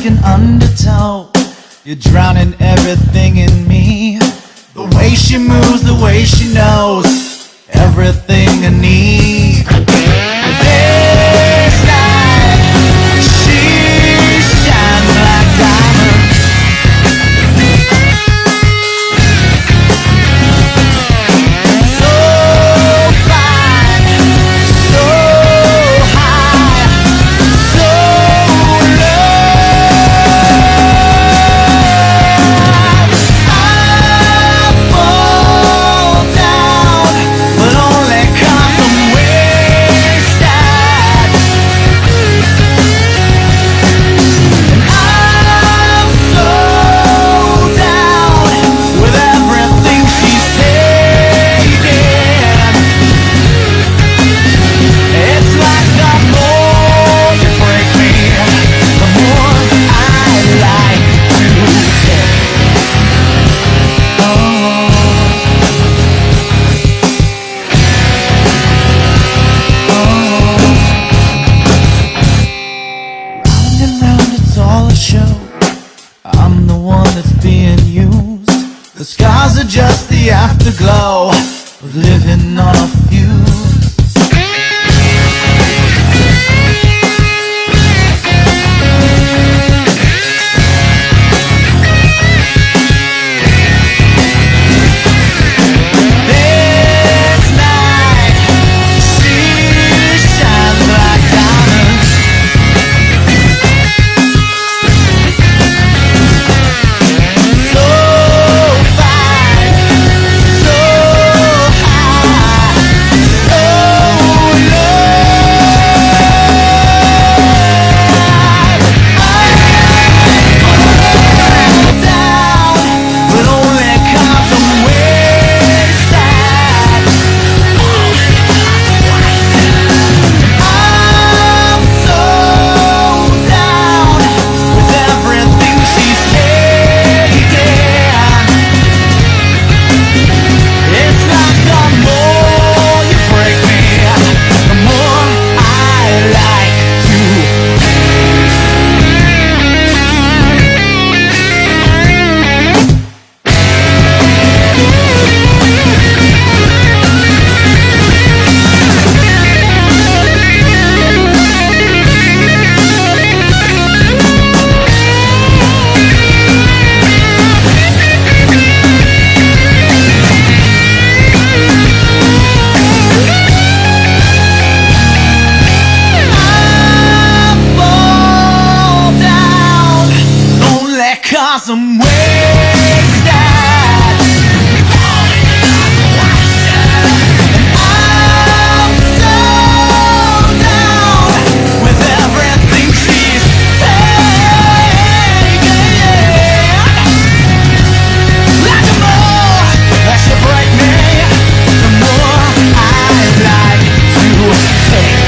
an undertow. You're drowning everything in me. The way she moves, the way she knows everything I need. This night, she shines like diamonds. So fine, so high, so low. I fall down, but only 'cause I'm wasted. And I'm so down with everything she's taken. It's like the more you break me, the more I like to take. Oh. Round and round, it's all a show. I'm the one that's being used. The scars are just the afterglow of living on a fuse. This night, she shines like diamonds. So fine, so high, so low. Down, but only 'cause I'm wasted. I'm so down with everything she's taken. It's like the more you break me, the more I like to. I fall down only 'cause I'm wasted. I'm so down with everything she's taken. Like the more that you break me, the more I like to take.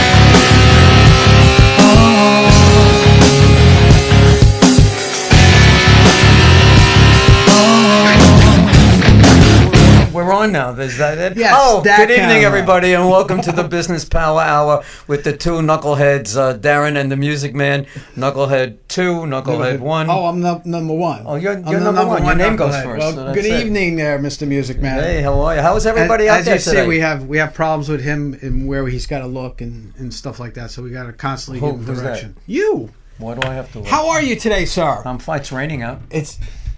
We're on now. Is that it? Yes, Oh, that good evening, camera. everybody, and welcome to the Business Power Hour with the two knuckleheads, Darren and the Music Man. Knucklehead 2, Knucklehead 1. Oh, I'm number one. Oh, you're I'm number one. Your name goes knucklehead. first, Well, so that's good it. evening there, Mr. Music Man. Hey, how are you? How's everybody out as there you today? see, we have problems with him and where he's got to look and stuff like that. So we got to constantly give him Who's direction. You. Why do I have to look? How are you today, sir? I'm fine. It's raining out.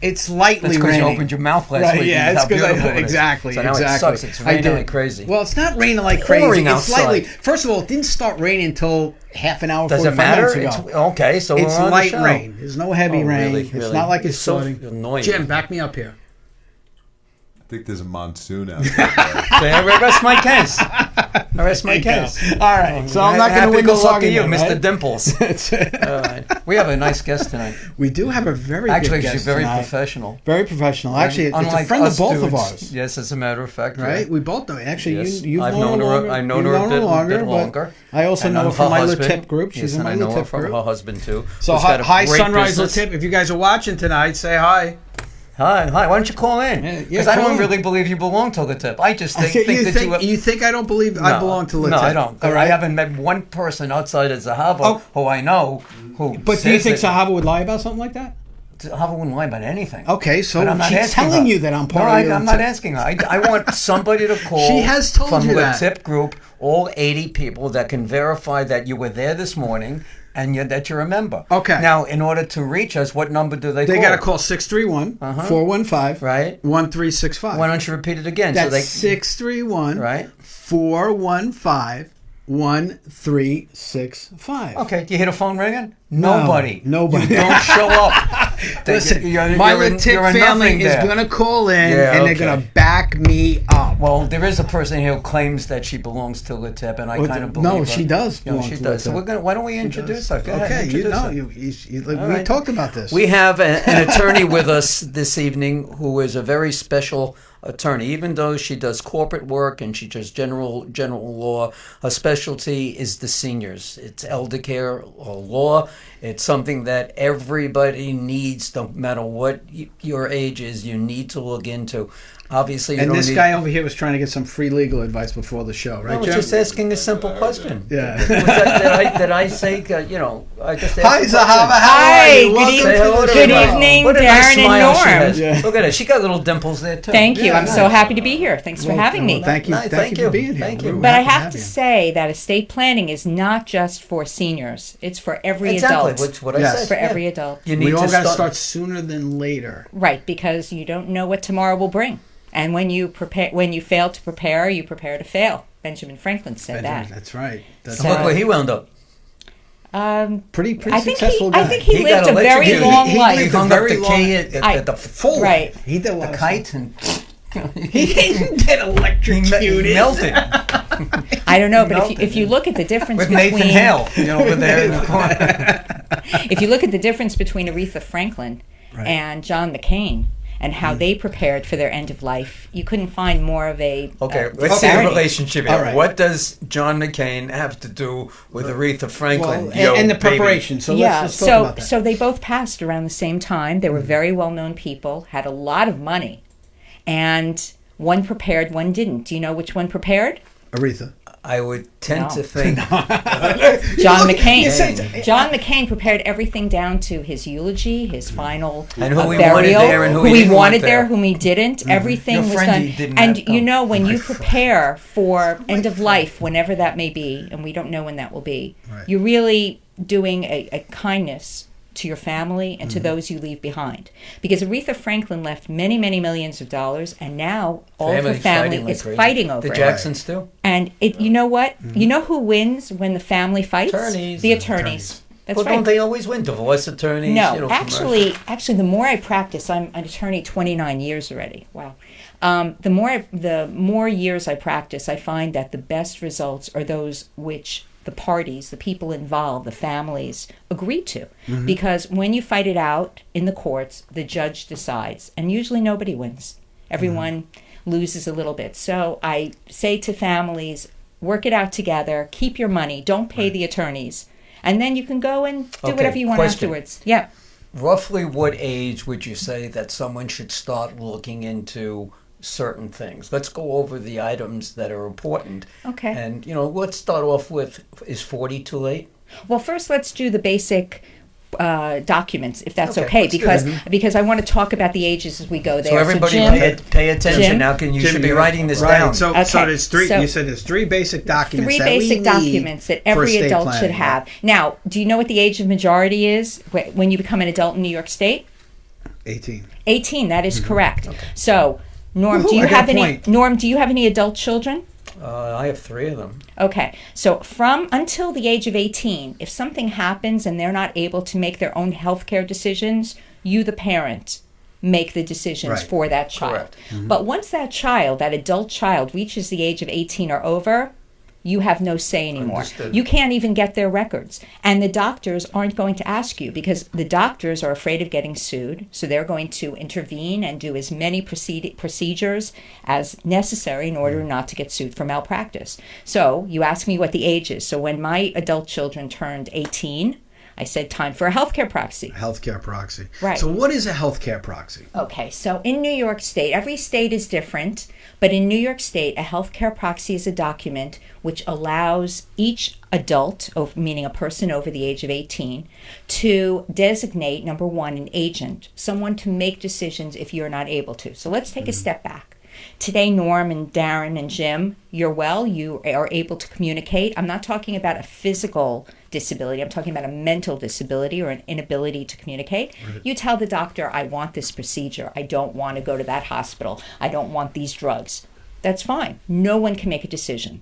It's lightly That's because you raining. opened your mouth last Right, week. yeah, and it's how because beautiful it is. exactly, So now exactly. it sucks. It's I raining did. like crazy. Well, it's not raining like crazy. Pouring It's outside. slightly. First of all, it didn't start raining until half an hour, Does it 45 matter? minutes It's, ago. okay, so It's we're on light the show. rain. There's no heavy Oh, rain. really, It's really? not like It's it's so starting. annoying. Jim, back me up here. I think there's a monsoon out there. So I rest my case. I rest my case. All right, so I'm not going to win this lucky you, argument, Mr. right? Dimples. All right. We have a nice guest tonight. We do have a very Actually, good she's guest very tonight. professional. Very professional. Actually, it's a Unlike friend of us both of dudes. ours. Yes, as a matter of fact. Right? We both know. Actually, Yes. you've I've known her known her- longer. I've known You've her a bit but longer. I also And know I'm her from my husband. Little Tip group. She's Yes, in and my I know Little her Tip from group. her husband too. So who's got a hi, great Sunrise business. Little Tip. If you guys are watching tonight, say hi. Hi. Why don't you call in? Yeah, Because I call don't in. really believe you belong to the tip. I just think that you think I don't believe I belong to Letip? No, I don't. All I right. haven't met one person outside of Zahava Oh. who I know who. But do you says think that- Sahaba would lie about something like that? Zahava wouldn't lie about anything. Okay, so But I'm not she's asking telling her. you that I'm part no, of your I'm not tip. asking her. I want somebody to call. She has told from you the that. tip group, all 80 people that can verify that you were there this morning and that you're a member. Okay. Now, in order to reach us, what number do they call? They got to call 631-415 Right. 1365. Why don't you repeat it again? That's so they 631 Right. 415 1365. Okay, do you hear the phone ringing? No, Nobody. nobody. You don't show up. Listen, You're- my you're a- Letip you're a family nothing is there. going to call in Yeah, and they're okay. going to back me up. Well, there is a person here who claims that she belongs to Letip, and I Well, kind of no, believe her. she does No, belong she to does. So Letip. why don't we introduce her? Go ahead, Okay, you introduce know, her. we right. talked about this. We have an attorney with us this evening who is a very special attorney. Even though she does corporate work and she does general law, her specialty is the seniors. It's elder care or law. It's something that everybody needs, no matter what your age is. You need to look into. Obviously, you and don't this need, guy over here was trying to get some free legal advice before the show, I right, was Jim? just asking a simple question. Yeah. Was that, did I say, I just asked Hi, a question. Zahava. How Hi, are you? good Welcome eve- Say to hello the to Good show. everyone. evening, What a nice Darren and smile she Norm. has. Yeah. Look at her. She got little dimples there, too. Thank you. Yeah, I'm so nice. happy to be here. Thanks for having me. Well, thank you. No, Thank you for being here. Thank you. We're But I happy to have to you. say that estate planning is not just for seniors. It's for every Exactly, adult. which what I Yes. said. For yeah. every adult. You need We all to got to start sooner than later. Right, because you don't know what tomorrow will bring. And when you fail to prepare, you prepare to fail. Benjamin Franklin said that. That's right. That's So- Look right. where he wound up. Pretty I think successful guy. he lived a very electrocuted. long He life. He lived a hung up very the long- key at the full. Right. He did a lot The of kite and He didn't get electrocuted. he melted I don't know, but Melted. if you look at the difference with between Nathan Hale, over there in the corner. if you look at the difference between Aretha Franklin Right. and John McCain and how they prepared for their end of life, you couldn't find more of a Okay, let's see the disparity. relationship here. All right. What does John McCain have to do with Aretha Franklin? Well, Yo, and the baby? preparation. So Yeah, let's talk so about that. so they both passed around the same time. They were very well-known people, had a lot of money, and one prepared, one didn't. Do you know which one prepared? Aretha. I would tend No. to think John You McCain. said- John McCain prepared everything down to his eulogy, his final And who he burial, wanted there and who he he didn't want wanted there, there. whom he didn't. Everything Your was friend done. he didn't And have, you though. know, when you prepare for end of life, whenever that may be, and we don't know when that will be, Right. you're really doing a kindness to your family and to those you leave behind. Because Aretha Franklin left many, many millions of dollars, and now all of her Family's family fighting like is crazy. fighting over The it. Jacksons too. And you know what? You know who wins when the family fights? Attorneys. The attorneys. That's Well, right. don't they always win? Divorce attorneys. No, you know, actually, the more I practice, I'm an attorney 29 years already. Wow. The more years I practice, I find that the best results are those which the parties, the people involved, the families agree to. Because when you fight it out in the courts, the judge decides, and usually nobody wins. Everyone loses a little bit. So I say to families, work it out together, keep your money, don't pay the attorneys, and then you can go and do Okay, whatever you want question. afterwards. Yeah. Roughly what age would you say that someone should start looking into certain things? Let's go over the items that are important. Okay. And, let's start off with, is 40 too late? Well, first let's do the basic documents, if that's Okay, okay, let's do because I want to talk about the ages as we go there. So everybody Jim, pay attention. Jim? Now, you should be Jim, writing this right. down. So Okay, there's three. so- you said there's three basic documents. three that we basic need documents that for every estate adult planning, should have. Now, do you know what the age of majority is when you become an adult in New York State? 18. 18. That is correct. So, Norm, Woohoo, do you I got have a any? point. Norm, do you have any adult children? I have 3 of them. Okay, so from until the age of 18, if something happens and they're not able to make their own healthcare decisions, you, the parent, make the decisions Right. for that child. Correct. But once that child, that adult child, reaches the age of 18 or over, you have no say anymore. Understood. You can't even get their records. And the doctors aren't going to ask you because the doctors are afraid of getting sued. So they're going to intervene and do as many procedures as necessary in order not to get sued for malpractice. So you ask me what the age is. So when my adult children turned 18, I said time for a healthcare proxy. Healthcare proxy. Right. So what is a healthcare proxy? Okay, so in New York State, every state is different, but in New York State, a healthcare proxy is a document which allows each adult, meaning a person over the age of 18, to designate, number one, an agent, someone to make decisions if you're not able to. So let's take a step back. Today, Norm and Darren and Jim, you're well, you are able to communicate. I'm not talking about a physical disability. I'm talking about a mental disability or an inability to communicate. Right. You tell the doctor, I want this procedure. I don't want to go to that hospital. I don't want these drugs. That's fine. No one can make a decision.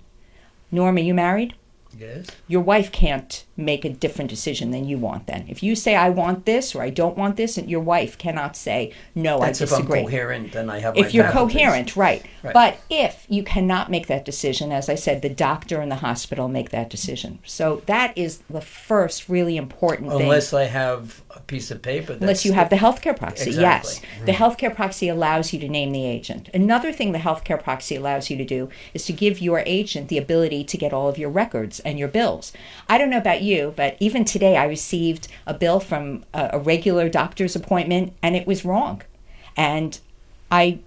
Norm, are you married? Yes. Your wife can't make a different decision than you want then. If you say, I want this or I don't want this, and your wife cannot say, no, That's I disagree. if I'm coherent, then I have if my you're faculties. coherent, right. Right. But if you cannot make that decision, as I said, the doctor and the hospital make that decision. So that is the first really important thing. Unless I have a piece of paper. Unless you have the healthcare proxy, Exactly. yes. The healthcare proxy allows you to name the agent. Another thing the healthcare proxy allows you to do is to give your agent the ability to get all of your records and your bills. I don't know about you, but even today I received a bill from a regular doctor's appointment and it was wrong. And I'm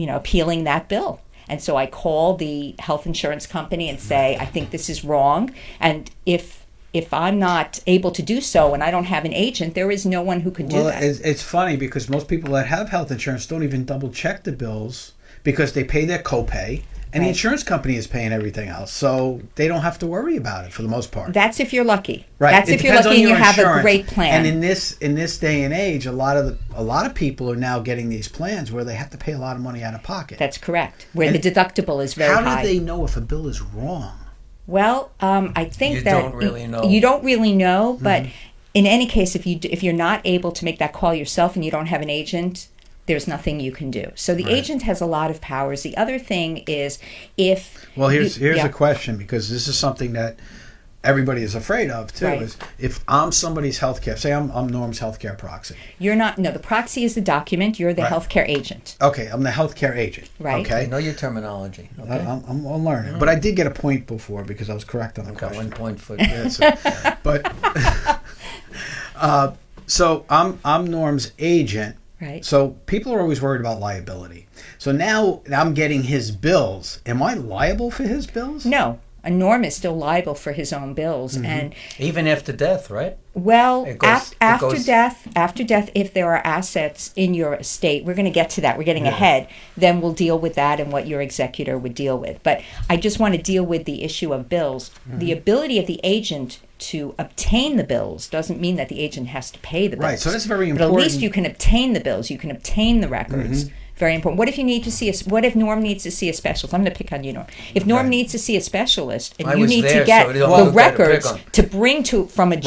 appealing that bill. And so I call the health insurance company and say, I think this is wrong. And if I'm not able to do so and I don't have an agent, there is no one who can do that. It's funny because most people that have health insurance don't even double check the bills because they pay their copay and the insurance company is paying everything else. So they don't have to worry about it for the most part. That's if you're lucky. Right. That's It if you're depends on lucky and you your have a insurance. great plan. And in this day and age, a lot of people are now getting these plans where they have to pay a lot of money out of pocket. That's correct. Where And the deductible is very high. How do they know if a bill is wrong? Well, I think You that don't really know. You don't really know, but in any case, if you're not able to make that call yourself and you don't have an agent, there's nothing you can do. So the agent has a lot of powers. The other thing is here's yeah. a question, because this is something that everybody is afraid of too. Right. Is if I'm somebody's healthcare, say I'm Norm's healthcare proxy. You're not. No, the proxy is the document. You're the Right. healthcare agent. Okay, I'm the healthcare agent. Right. Okay. Know your terminology. Okay. I'm learning, but I did get a point before because I was correct on the Got question. 1 point for Yeah, but so I'm Norm's agent. Right. So people are always worried about liability. So now I'm getting his bills. Am I liable for his bills? No, a Norm is still liable for his own bills, and even after death, right? well, It goes- after it goes- death, if there are assets in your estate, we're going to get to that. We're getting ahead. Then we'll deal with that and what your executor would deal with. But I just want to deal with the issue of bills. The ability of the agent to obtain the bills doesn't mean that the agent has to pay the bills. Right, so that's very But at important. least you can obtain the bills. You can obtain the records. Very important. What if you need to see what if Norm needs to see a specialist? I'm going to pick on you, Norm. If Norm needs to see a specialist, and I you was need there, to get so they don't the know who to records pick on. to bring from an And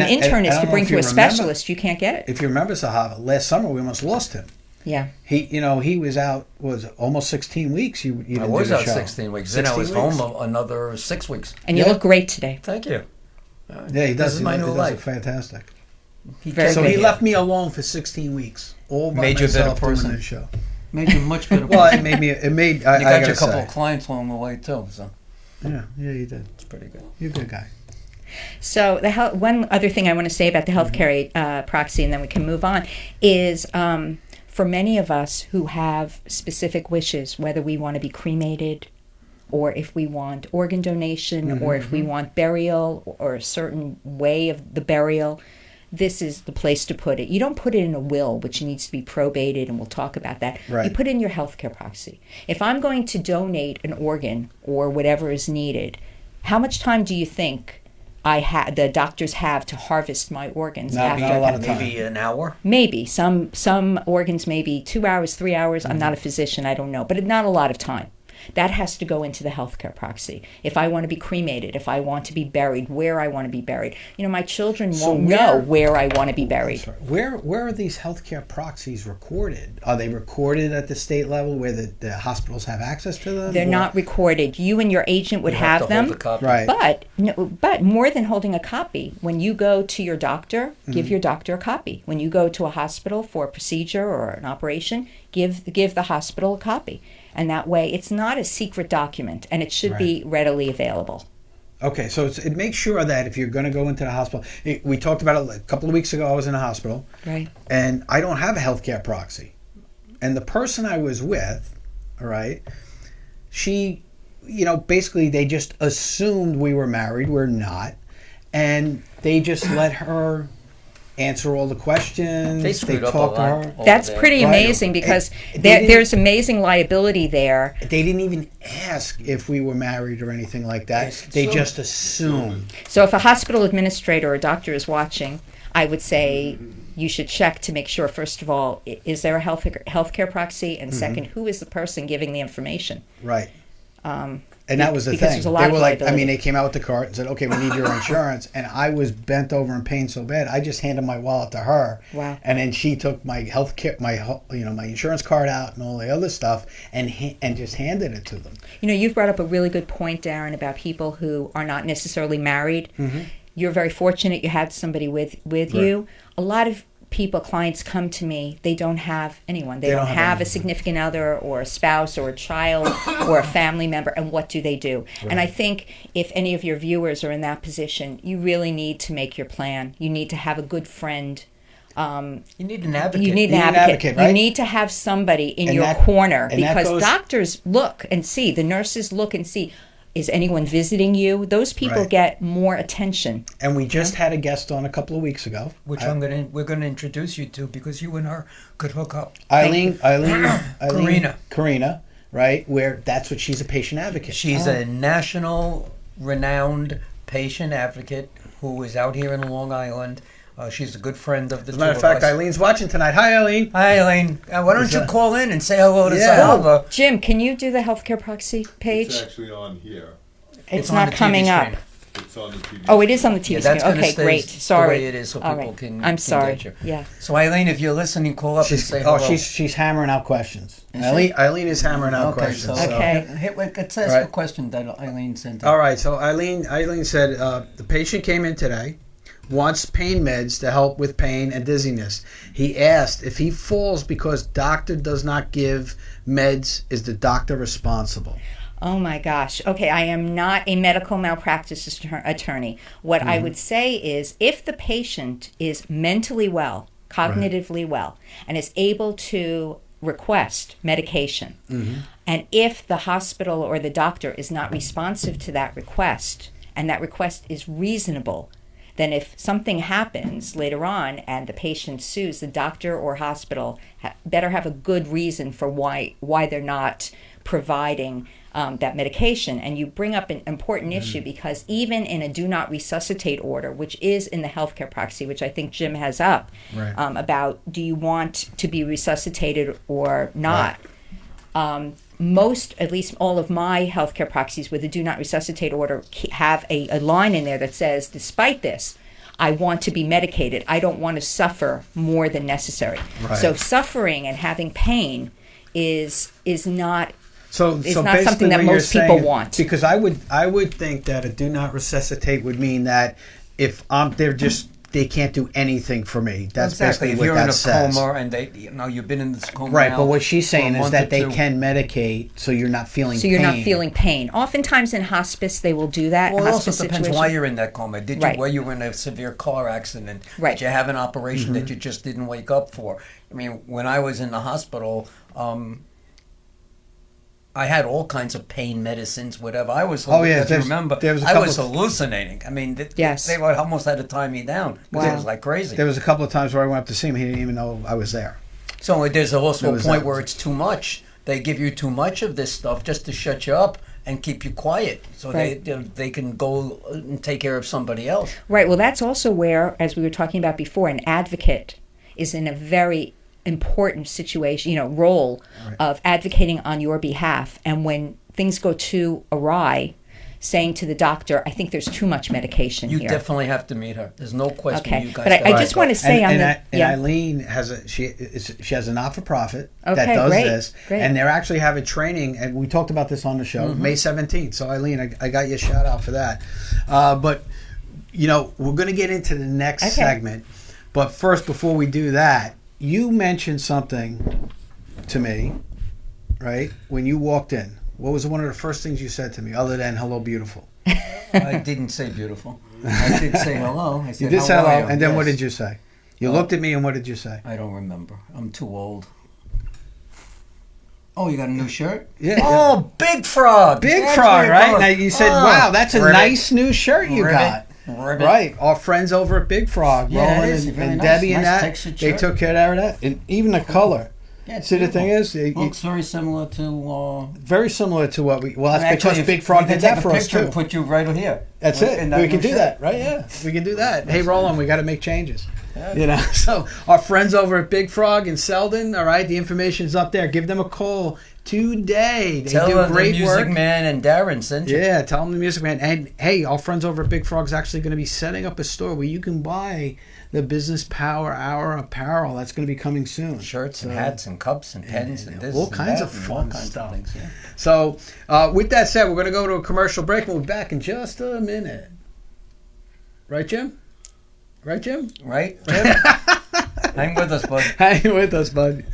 I internist don't to know bring if to you a remember- specialist, you can't get it. If you remember, Sahava, last summer we almost lost him. Yeah. He was out almost 16 weeks. You didn't I was do the out show. 16 weeks. Then I was 16 weeks. home another 6 weeks. And you Yeah. look great today. Thank you. Yeah, he does. This is my he new does life. it fantastic. Very So good. he left me alone for 16 weeks, all by Made you a better myself doing person. this show. Made you much better. Well, it made me. I you got gotta your couple say. of clients along the way too, so Yeah, you did. it's pretty good. You're a good guy. So one other thing I want to say about the healthcare proxy, and then we can move on, is for many of us who have specific wishes, whether we want to be cremated, or if we want organ donation, or if we want burial, or a certain way of the burial, this is the place to put it. You don't put it in a will, which needs to be probated, and we'll talk about that. Right. You put it in your healthcare proxy. If I'm going to donate an organ or whatever is needed, how much time do you think the doctors have to harvest my organs? Not a lot of time. Maybe an hour. Maybe some organs, maybe 2 hours, 3 hours. I'm not a physician, I don't know, but not a lot of time. That has to go into the healthcare proxy. If I want to be cremated, if I want to be buried, where I want to be buried. My children won't know where I want to be buried. Where are these healthcare proxies recorded? Are they recorded at the state level where the hospitals have access to them? They're Or- not recorded. You and your agent would You have to them. Hold a copy. Right. But more than holding a copy, when you go to your doctor, give your doctor a copy. When you go to a hospital for a procedure or an operation, give the hospital a copy. And that way, it's not a secret document, and it should be readily available. Okay, so it makes sure that if you're going to go into the hospital, we talked about it a couple of weeks ago. I was in a hospital, Right. and I don't have a healthcare proxy. And the person I was with, all right, she, basically they just assumed we were married. We're not, and they just let her answer all the questions. They screwed up a talked to lot. her. over That's there. pretty Right. amazing because They didn't- there's amazing liability there. They didn't even ask if we were married or anything like that. They just assumed. So if a hospital administrator or doctor is watching, I would say you should check to make sure, first of all, is there a healthcare proxy? And second, who is the person giving the information? Right. And that was the because thing. there's a lot They of were like, liability. they came out with the cart and said, okay, we need your insurance. And I was bent over in pain so bad, I just handed my wallet to her. Wow. And then she took my health care, my insurance card out and all the other stuff and just handed it to them. You've brought up a really good point, Darren, about people who are not necessarily married. Mm-hmm. You're very fortunate you had somebody with you. A lot of clients come to me, they don't have anyone. They don't have a significant other or a spouse or a child or a family member, and what do they do? Right. And I think if any of your viewers are in that position, you really need to make your plan. You need to have a good friend. You need an advocate. You need an advocate. right? You need to have somebody in And your that- corner, and that because goes- doctors look and see, the nurses look and see, is anyone visiting you? Those people Right. get more attention. And we just had a guest on a couple of weeks ago. Which we're gonna introduce you to because you and her could hook up. Eileen, Karina. right? Where that's what she's a patient advocate. She's a national renowned patient advocate who is out here in Long Island. She's a good friend of the As a two matter of fact, us. Eileen watching tonight. Hi, Eileen. Hi, Eileen. Why don't you that- call in and say hello to Yeah. Salva? Jim, can you do the healthcare proxy page? It's actually on here. It's on not the TV coming up. screen. It's on the TV. Oh, it is on the TV Yeah, that's screen. gonna Okay, stay great. the Sorry. way it is so All people right. can- I'm can sorry. get you. Yeah. So, Eileen, if you're listening, call up and say hello. She's hammering out questions. Is Eileen is hammering out Okay, questions. so Okay. let's ask Right. a question that Eileen sent in. All right, so Eileen said the patient came in today, wants pain meds to help with pain and dizziness. He asked if he falls because doctor does not give meds, is the doctor responsible? Oh my gosh. Okay, I am not a medical malpractice attorney. What I would say is if the patient is mentally well, cognitively well, and is able to request medication, and if the hospital or the doctor is not responsive to that request, and that request is reasonable, then if something happens later on and the patient sues, the doctor or hospital better have a good reason for why they're not providing that medication. And you bring up an important issue, because even in a do not resuscitate order, which is in the healthcare proxy, which I think Jim has up, Right. about do you want to be resuscitated or not. Most, at least all of my healthcare proxies with a do not resuscitate order have a line in there that says, despite this, I want to be medicated. I don't want to suffer more than necessary. Right. So suffering and having pain is not So It's so not basically something that what you're most people saying- want. Because I would think that a do not resuscitate would mean that if they can't do anything for me. That's exactly. basically If what you're that in a says. coma and you've been in this coma Right, now but what she's for a saying is month that or they two. can medicate so you're not feeling so you're pain. not feeling pain. Oftentimes in hospice they will do that. Well, in it also hospice depends situation. why you're in that coma. Did Right. you were you in a severe car accident? Right. Did you have an operation that you just didn't wake up for? I mean, when I was in the hospital, I had all kinds of pain medicines, whatever. I was, Oh, yeah, if you there's- remember, there was a I couple was of- hallucinating. I mean, Yes. they almost had to tie me down because Wow. it was like crazy. There was a couple of times where I went up to see him. He didn't even know I was there. So there's also There a was point that. where it's too much. They give you too much of this stuff just to shut you up and keep you quiet, so Right. they can go and take care of somebody else. Right. Well, that's also where, as we were talking about before, an advocate is in a very important situation, role of advocating on your behalf. And when things go too awry, saying to the doctor, I think there's too much medication You here. definitely have to meet her. There's no question. Okay. You guys But I gotta- just want to say and yeah. Eileen has she has a not-for-profit that Okay, does great, this, great. and they're actually having training, and we talked about this on the show, Mm-hmm. May 17th. So Eileen, I got you a shout out for that. But we're going to get into the next Okay. segment, but first, before we do that, you mentioned something to me, right? When you walked in, what was one of the first things you said to me, other than "Hello, beautiful"? I didn't say beautiful. I did say hello. I said, You did say "How hello, are you?" and then what Yes. did you say? You looked at me, and what did you say? I don't remember. I'm too old. Oh, you got a new shirt? Yeah. Oh, Big Frog. Big That's Frog, what it right? was. Now you said, Oh, "Wow, that's a ribbit. nice new shirt you Ribbit. got." Ribbit. Right, our friends over at Big Frog, Yeah, it Roland is. and, Really and nice. Debbie and Nice that, textured they shirt. took care of that, and even the color. Yeah, it's See, the thing beautiful. is, Looks very similar to. very similar to what we. Well, that's Actually, because if Big Frog we could did that take for a us picture too. and put you right here. That's In it. We new can do shirt. that, right? Yeah, we can do that. Hey, Roland, we got to make changes. You know, so our friends over at Big Frog in Selden, all right, the information's up there. Give them a call today. They Tell do them the great Music work. Man and Darren sent you. Yeah, tell them the Music Man. And hey, our friends over at Big Frog's actually going to be setting up a store where you can buy the Business Power Hour apparel. That's going to be coming soon. Shirts and hats and cups and pens and this all and kinds that of and fun all kinds stuff. of things. Yeah. So, with that said, we're going to go to a commercial break. We'll be back in just a minute. Right, Jim? Right, Jim? Right, Jim? Hang with us, bud. Hang with us, bud.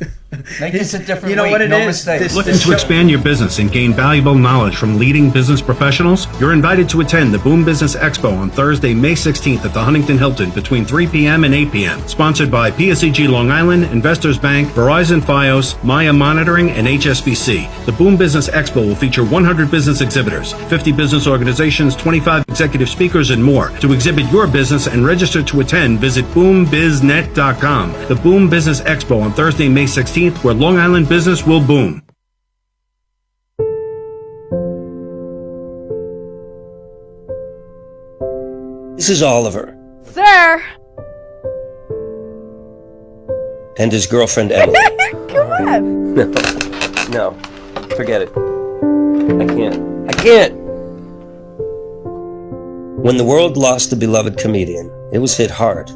Make this a different You know week. what it no is? mistakes. This- Looking to expand your business and gain valuable knowledge from leading business professionals? You're invited to attend the Boom Business Expo on Thursday, May 16th at the Huntington Hilton between 3 p.m. and 8 p.m. Sponsored by PSEG Long Island, Investors Bank, Verizon Fios, Maya Monitoring, and HSBC. The Boom Business Expo will feature 100 business exhibitors, 50 business organizations, 25 executive speakers, and more. To exhibit your business and register to attend, visit boombiznet.com. The Boom Business Expo on Thursday, May 16th, where Long Island business will boom. This is Oliver Sir! and his girlfriend Emily. Come on! No, forget it. I can't. When the world lost a beloved comedian, it was hit hard.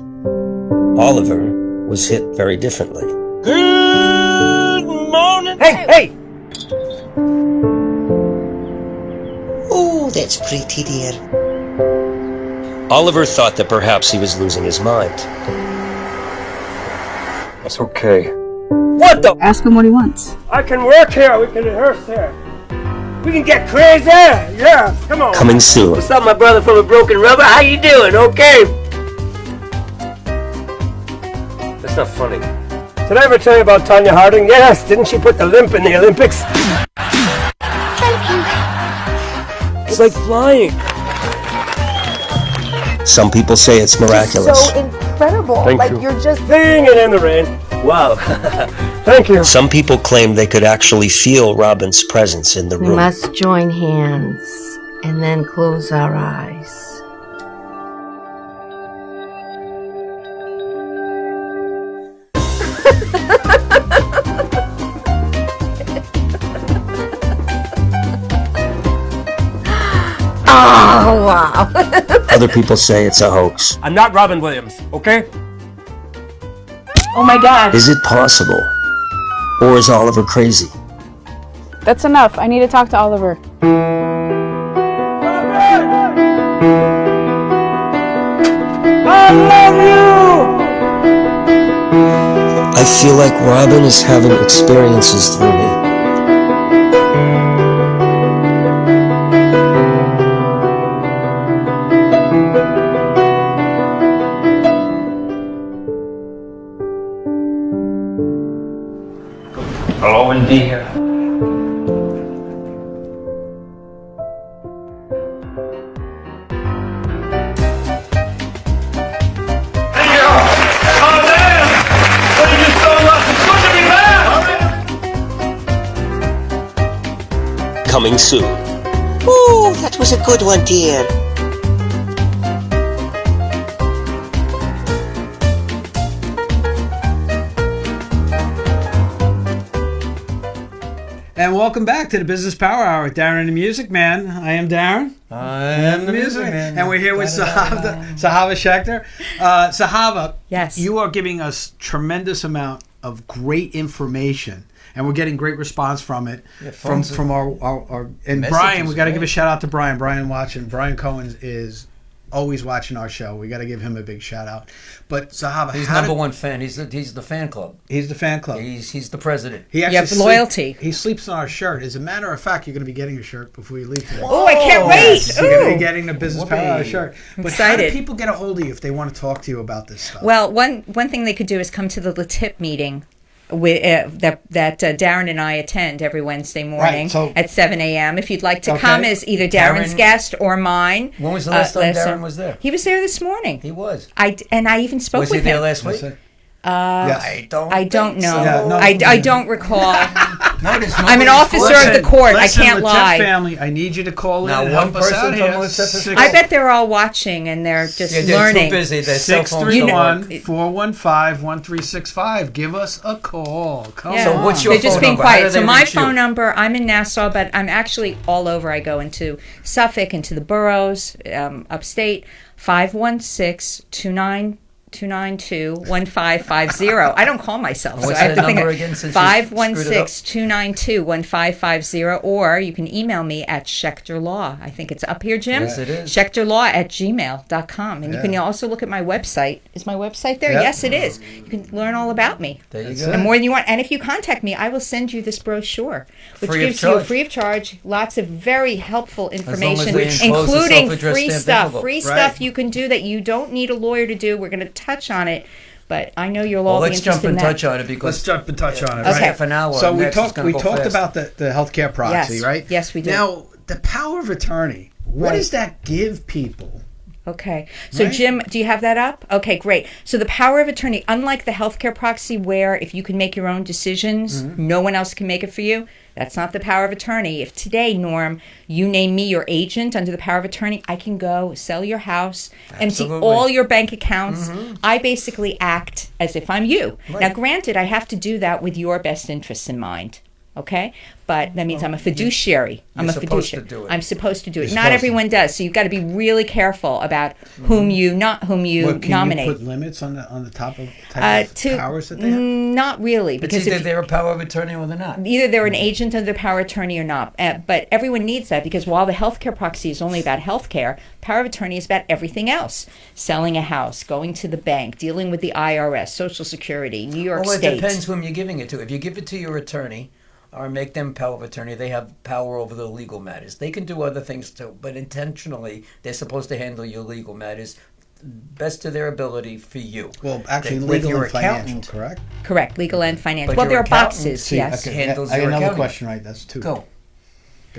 Oliver was hit very differently. Good morning! Hey! Oh, that's pretty, dear. Oliver thought that perhaps he was losing his mind. That's okay. What the? Ask him what he wants. I can work here. We can rehearse here. We can get crazy. Yeah, come on. Coming soon. What's up, my brother from a broken rubber? How you doing? Okay. That's not funny. Did I ever tell you about Tanya Harding? Yes. Didn't she put the limp in the Olympics? It's like flying. Some people say it's miraculous. So incredible. Thank like you. you're just Singing in the rain. Wow. Thank you. Some people claim they could actually feel Robin's presence in the We room. must join hands and then close our eyes. oh wow. Other people say it's a hoax. I'm not Robin Williams, okay? Oh my god. Is it possible? Or is Oliver crazy? That's enough. I need to talk to Oliver. I love you! I feel like Robin is having experiences through me. Hello, India. Coming soon. Ooh, that was a good one, dear. And welcome back to the Business Power Hour with Darren and the Music Man. I am Darren. I am the Music music man. And we're here with Sahava Schechter. Sahava, Yes. you are giving us tremendous amount of great information. And we're getting great response from it. Yeah, from phones our and messages, Brian, we got to right? give a shout out to Brian. Brian watching. Brian Cohen is always watching our show. We got to give him a big shout out. But Zahava, He's how number did- one fan. He's the fan club. He's the fan club. He's the president. He You have loyalty. He sleeps on our shirt. As a matter of fact, you're going to be getting a shirt before you leave today. Oh, I can't wait. You're going to Ooh. be getting the Business Power shirt. But how Excited. do people get a hold of you if they want to talk to you about this stuff? Well, one thing they could do is come to the LaTip meeting that Darren and I attend every Wednesday morning Right, so- at 7 a.m. If you'd like to Okay. come as either Darren's Darren- guest or mine. When was the last time listen. Darren was there? He was there this morning. He was. I even spoke Was he with there him. last week? Yes. I don't think know. so. Yeah, no. I don't recall. No, there's I'm an nobody- officer of the court. I can't Latif lie. family, I need you to call Now, in and one help us person out from here. Latif is- I bet they're all watching and they're just Yeah, they're learning. too busy. Their cell phones don't work. 631-415-1365. Give us a call. Come Yeah. So what's your They're just phone being number? How quiet. do So they my reach you? phone number, I'm in Nassau, but I'm actually all over. I go into Suffolk, into the boroughs, upstate, 516-292-1550. I don't call myself. What's so I have that to think number of again, since you screwed it up? 516-292-1550, or you can email me at Schechter Law. I think it's up here, Jim. Yes, it is. SchechterLaw@gmail.com. And you can also look at my website. Is my website there? Yeah. Yes, it is. You can learn all about me. There you That's go. it. And more than you want. And if you contact me, I will send you this brochure, which Free of gives you charge. free of charge lots of very helpful long as information, they enclose the including self-addressed free stamped stuff. envelope. Free Right. stuff you can do that you don't need a lawyer to do. We're going to touch on it, but I know you'll Well, all be let's interested jump and in that. touch on it Let's because jump and touch on it. it's Right? half an hour. So we Next is talked. gonna We go talked fast. about the healthcare proxy, Yes. right? Yes, we did. Now, the power of attorney. What Right. does that give people? Okay. So, Right? Jim, do you have that up? Okay, great. So, the power of attorney, unlike the healthcare proxy, where if you can make your own decisions, no one else can make it for you, that's not the power of attorney. If today, Norm, you name me your agent under the power of attorney, I can go sell your house, empty Absolutely. all your bank accounts. I basically act as if I'm you. Now, granted, I have to do that with your best interests in mind. Okay, but that means I'm a fiduciary. I'm a supposed to fiduciary. do it. I'm supposed to do it. You're Not supposed to. everyone does, so you've got to be really careful about whom you What, can nominate. you put limits on the top of type of powers that they have? Not really, It's because either if, they're a power of attorney or they're not. either they're an agent under the power of attorney or not. But everyone needs that, because while the healthcare proxy is only about healthcare, power of attorney is about everything else: selling a house, going to the bank, dealing with the IRS, Social Security, New York Well, it State. depends whom you're giving it to. If you give it to your attorney or make them power of attorney, they have power over the legal matters. They can do other things too, but intentionally, they're supposed to handle your legal matters best to their ability for you. Well, actually, With legal your and financial, accountant- correct? Correct, legal and financial. But Well, your there are accountant- boxes. See, Yes. okay, handles I got your another accounting. question, right? That's two. Go.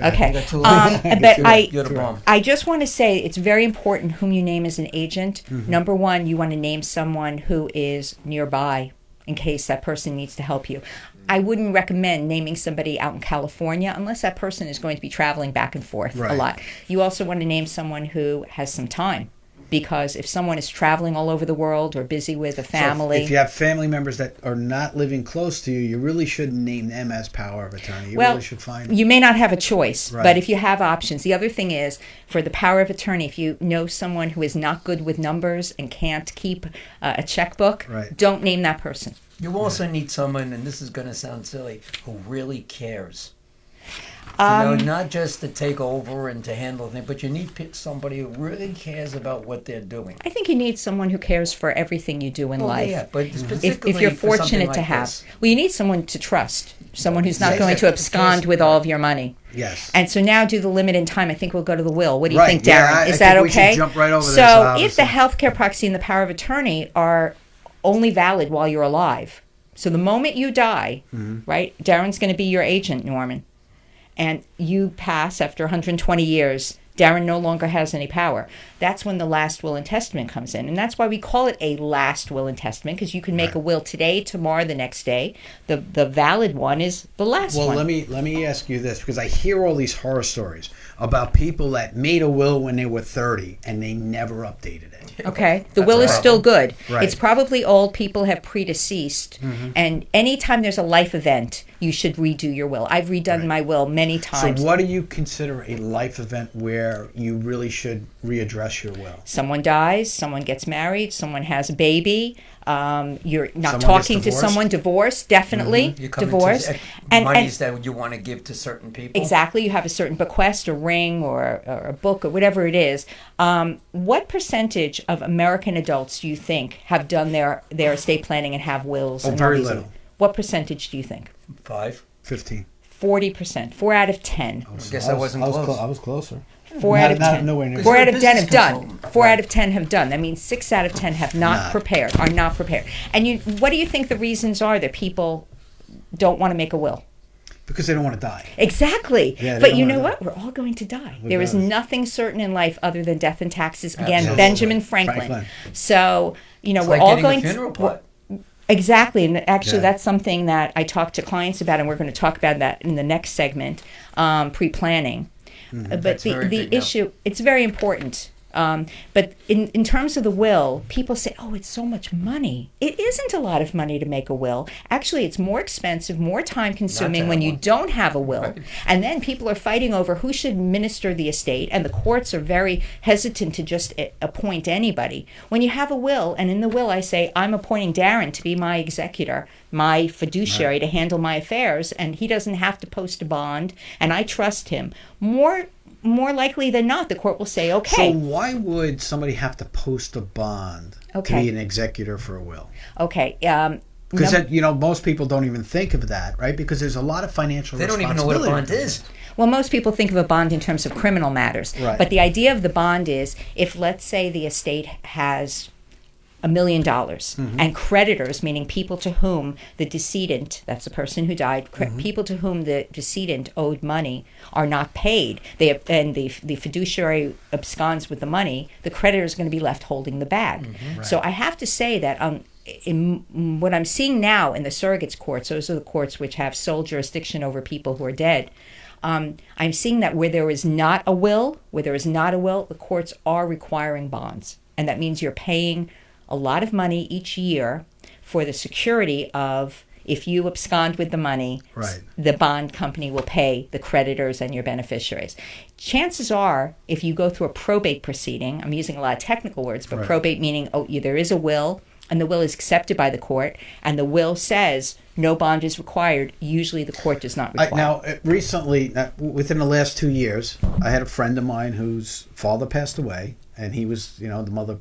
Okay. got two But You're the bomb. I just want to say it's very important whom you name as an agent. Number one, you want to name someone who is nearby in case that person needs to help you. I wouldn't recommend naming somebody out in California unless that person is going to be traveling back and forth a Right. lot. You also want to name someone who has some time, because if someone is traveling all over the world or busy with a family. So if you have family members that are not living close to you, you really shouldn't name them as power of attorney. You Well, really should find you may not have a choice, Right. but if you have options. The other thing is, for the power of attorney, if you know someone who is not good with numbers and can't keep a checkbook, Right. don't name that person. You also need someone, and this is going to sound silly, who really cares. Not just to take over and to handle things, but you need somebody who really cares about what they're doing. I think you need someone who cares for everything you do in Well, life. yeah, but If specifically you're for something fortunate like to have. this. Well, you need someone to trust, someone who's not Yeah, going to yeah, abscond because- with all of your money. Yes. And so now, do the limit in time. I think we'll go to the will. What do you Right, think, yeah, Darren? I Is that think we should okay? jump right over so this, if the obviously. healthcare proxy and the power of attorney are only valid while you're alive, so the moment you die, right, Darren's going to be your agent, Norman, and you pass after 120 years, Darren no longer has any power. That's when the last will and testament comes in. And that's why we call it a last will and testament, because you can make a will today, tomorrow, the next day. The valid one is the last Well, one. let me ask you this, because I hear all these horror stories about people that made a will when they were 30 and they never updated it. Okay, the will is still good. Right. It's probably old, people have predeceased, and anytime there's a life event, you should redo your will. I've redone my will many times. So what do you consider a life event where you really should readdress your will? Someone dies, someone gets married, someone has a baby. You're not Someone talking gets to divorced? someone, divorce, definitely, You come divorce. into And monies that you want to give to certain people. exactly, you have a certain bequest, a ring, or a book, or whatever it is. What percentage of American adults do you think have done their estate planning and have wills? Oh, and very all these- little. What percentage do you think? 5. 15. 40%. 4 out of 10. I guess I wasn't close. I was closer. 4 out of 10. Nowhere near. 4 you're out a of 10 have business done. consultant. 4 out of 10 have done. That means 6 out of 10 have not prepared, are not prepared. And what do you think the reasons are that people don't want to make a will? Because they don't want to die. Exactly. Yeah, they but don't you wanna know die. what? We're all going to die. We There is got it. nothing certain in life other than death and taxes. Again, Absolutely. Benjamin Franklin. So, It's we're like all getting going a funeral plot. Exactly, and actually, Yeah. that's something that I talk to clients about, and we're going to talk about that in the next segment, pre-planning. But That's very the big now. issue, it's very important. But in terms of the will, people say, oh, it's so much money. It isn't a lot of money to make a will. Actually, it's more expensive, more time consuming when have you one. don't have a will. Right. And then people are fighting over who should administer the estate, and the courts are very hesitant to just appoint anybody. When you have a will, and in the will I say, I'm appointing Darren to be my executor, my fiduciary to handle my affairs, and he doesn't have to post a bond, and I trust him. More likely than not, the court will say, okay. So why would somebody have to post a bond to Okay. be an executor for a will? Okay. Because most people don't even think of that, right? Because there's a lot of financial They don't even know what a responsibility. bond is. Well, most people think of a bond in terms of criminal matters. Right. But the idea of the bond is if, let's say, the estate has $1 million and creditors, meaning people to whom the decedent, that's the person who died, people to whom the decedent owed money are not paid, and the fiduciary absconds with the money, the creditor is going to be left holding the bag. So I have to say that in what I'm seeing now in the surrogates courts, those are the courts which have sole jurisdiction over people who are dead. I'm seeing that where there is not a will, the courts are requiring bonds, and that means you're paying a lot of money each year for the security of, if you abscond with the money, Right. the bond company will pay the creditors and your beneficiaries. Chances are, if you go through a probate proceeding, I'm using a lot of technical words, but Right. probate meaning, there is a will, and the will is accepted by the court, and the will says no bond is required, usually the court does not require. Recently, within the last 2 years, I had a friend of mine whose father passed away, and he was, the mother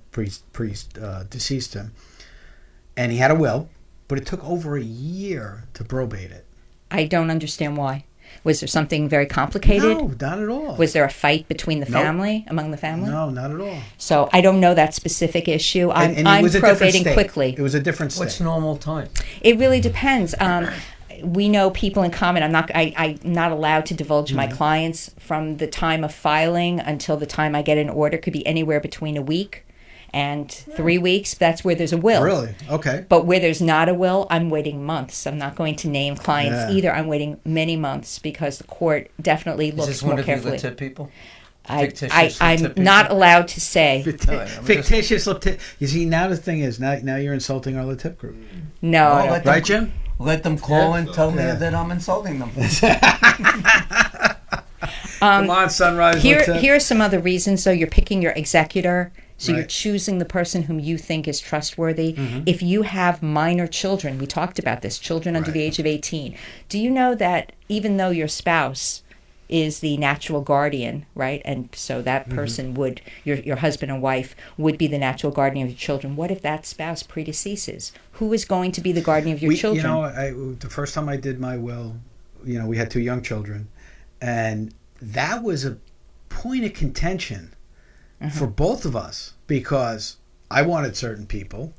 deceased him, and he had a will, but it took over a year to probate it. I don't understand why. Was there something very complicated? No, not at all. Was there a fight between the Nope. family, among the family? No, not at all. So I don't know that specific issue. And it I'm was a different probating state. quickly. It was a different state. What's normal time? It really depends. We know people in common. I'm not allowed to divulge my clients from the time of filing until the time I get an order. Could be anywhere between a week and 3 weeks. That's where there's a will. Really? Okay. But where there's not a will, I'm waiting months. I'm not going to name clients Yeah. either. I'm waiting many months because the court definitely Is looks this more one of you carefully. the tip people? I'm Fictitious not allowed to say. Fictitious lip tip. You see, now the thing is, now you're insulting our lip tip group. No. I don't. let them- Right, Jim? Let them call Yeah. and tell me Yeah. that I'm insulting them. Come on, Sunrise Lip Tip. Here are some other reasons. So you're picking your executor. So you're Right. choosing the person whom you think is trustworthy. Mm-hmm. If you have minor children, we talked about this, children under the age of 18. Do you know that even though your spouse is the natural guardian, right? And so that person would, your husband and wife would be the natural guardian of your children. What if that spouse predeceases? Who is going to be the guardian of your children? The first time I did my will, we had 2 young children, and that was a point of contention for both of us, because I wanted certain people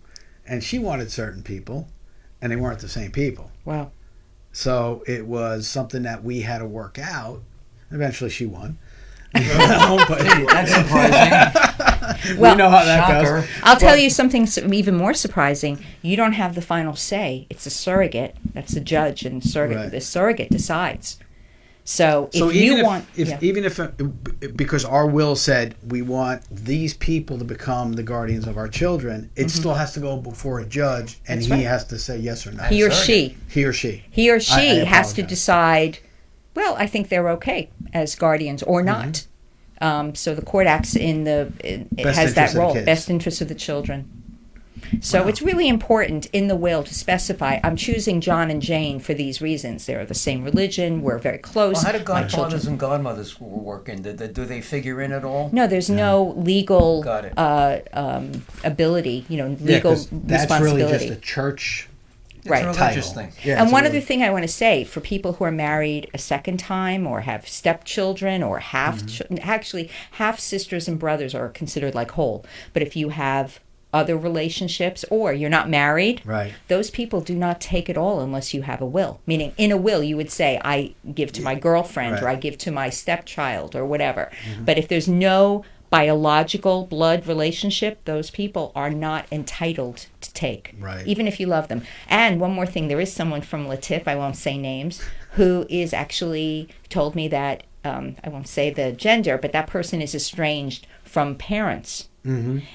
and she wanted certain people, and they weren't the same people. Wow. So it was something that we had to work out. Eventually she won. That's surprising. Well, we know how that shocker. goes. I'll tell you something even more surprising. You don't have the final say. It's a surrogate. That's the judge, and surrogate. Right. The surrogate decides. So if even you want, even if because our will said we want these people to become the guardians of our children, it still has to go before a judge, and That's he right. has to say yes or no. he or she I has to apologize. decide, well, I think they're okay as guardians or not. So the court acts it Best has that interest of the role, kids. best interest of the children. So it's really important in the will to specify, I'm choosing John and Jane for these reasons. They're the same religion, we're very close. Well, how do My children- godfathers and godmothers work in? Do they figure in at all? No, there's no legal Got it. ability, Yeah, legal 'cause that's really responsibility. just a church Right. It's a religious thing. Yeah, And it's one a other thing I want to say for people who are married a second time or have stepchildren or actually half sisters and brothers are considered like whole. But if you have other relationships or you're not married, Right. those people do not take it all unless you have a will. Meaning in a will you would say I give to my girlfriend or Right. I give to my stepchild or whatever. But if there's no biological blood relationship, those people are not entitled to take, Right. even if you love them. And one more thing, there is someone from Latif, I won't say names, who is actually told me that, I won't say the gender, but that person is estranged from parents.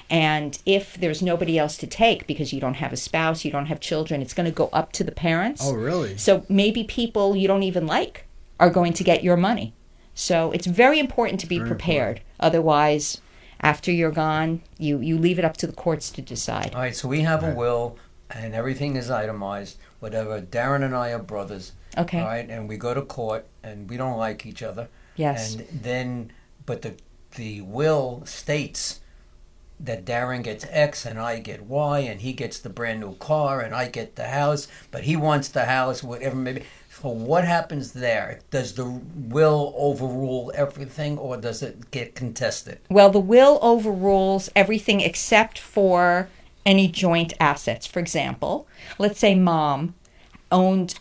And if there's nobody else to take because you don't have a spouse, you don't have children, it's going to go up to the parents. Oh, really? So maybe people you don't even like are going to get your money. So it's very important to be prepared. Otherwise, after you're gone, you leave it up to the courts to decide. All right, so we have a will, and everything is itemized. Whatever. Darren and I are brothers. Okay. All right, and we go to court, and we don't like each other. Yes. And then, but the will states that Darren gets X and I get Y, and he gets the brand new car and I get the house, but he wants the house, whatever maybe. So what happens there? Does the will overrule everything, or does it get contested? Well, the will overrules everything except for any joint assets. For example, let's say mom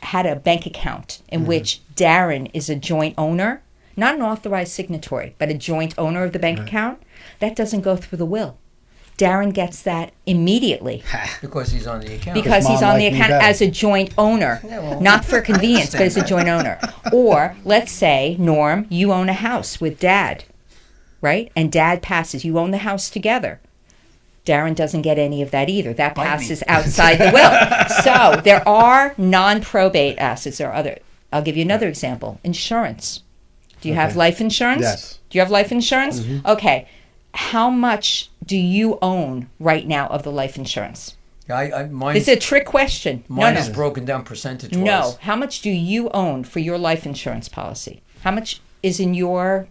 had a bank account in which Darren is a joint owner, not an authorized signatory, but a joint owner of the bank account. That doesn't go through the will. Darren gets that immediately Because he's on the account. because he's Mom on the liked me account better. as a joint owner, well, not for convenience, but as a understand joint owner. Or let's say, Norm, you own a house with Dad, right? And Dad passes. You own the house together. Darren doesn't get any of that either. That Bite me. passes outside the will. So there are non-probate assets. There are other. I'll give you another example. Insurance. Do you have Okay. life insurance? Yes. Do you have life insurance? Okay. How much do you own right now of the life insurance? Mine This is a trick question. Mine no, is no. broken down percentage-wise. No. How much do you own for your life insurance policy? How much is in your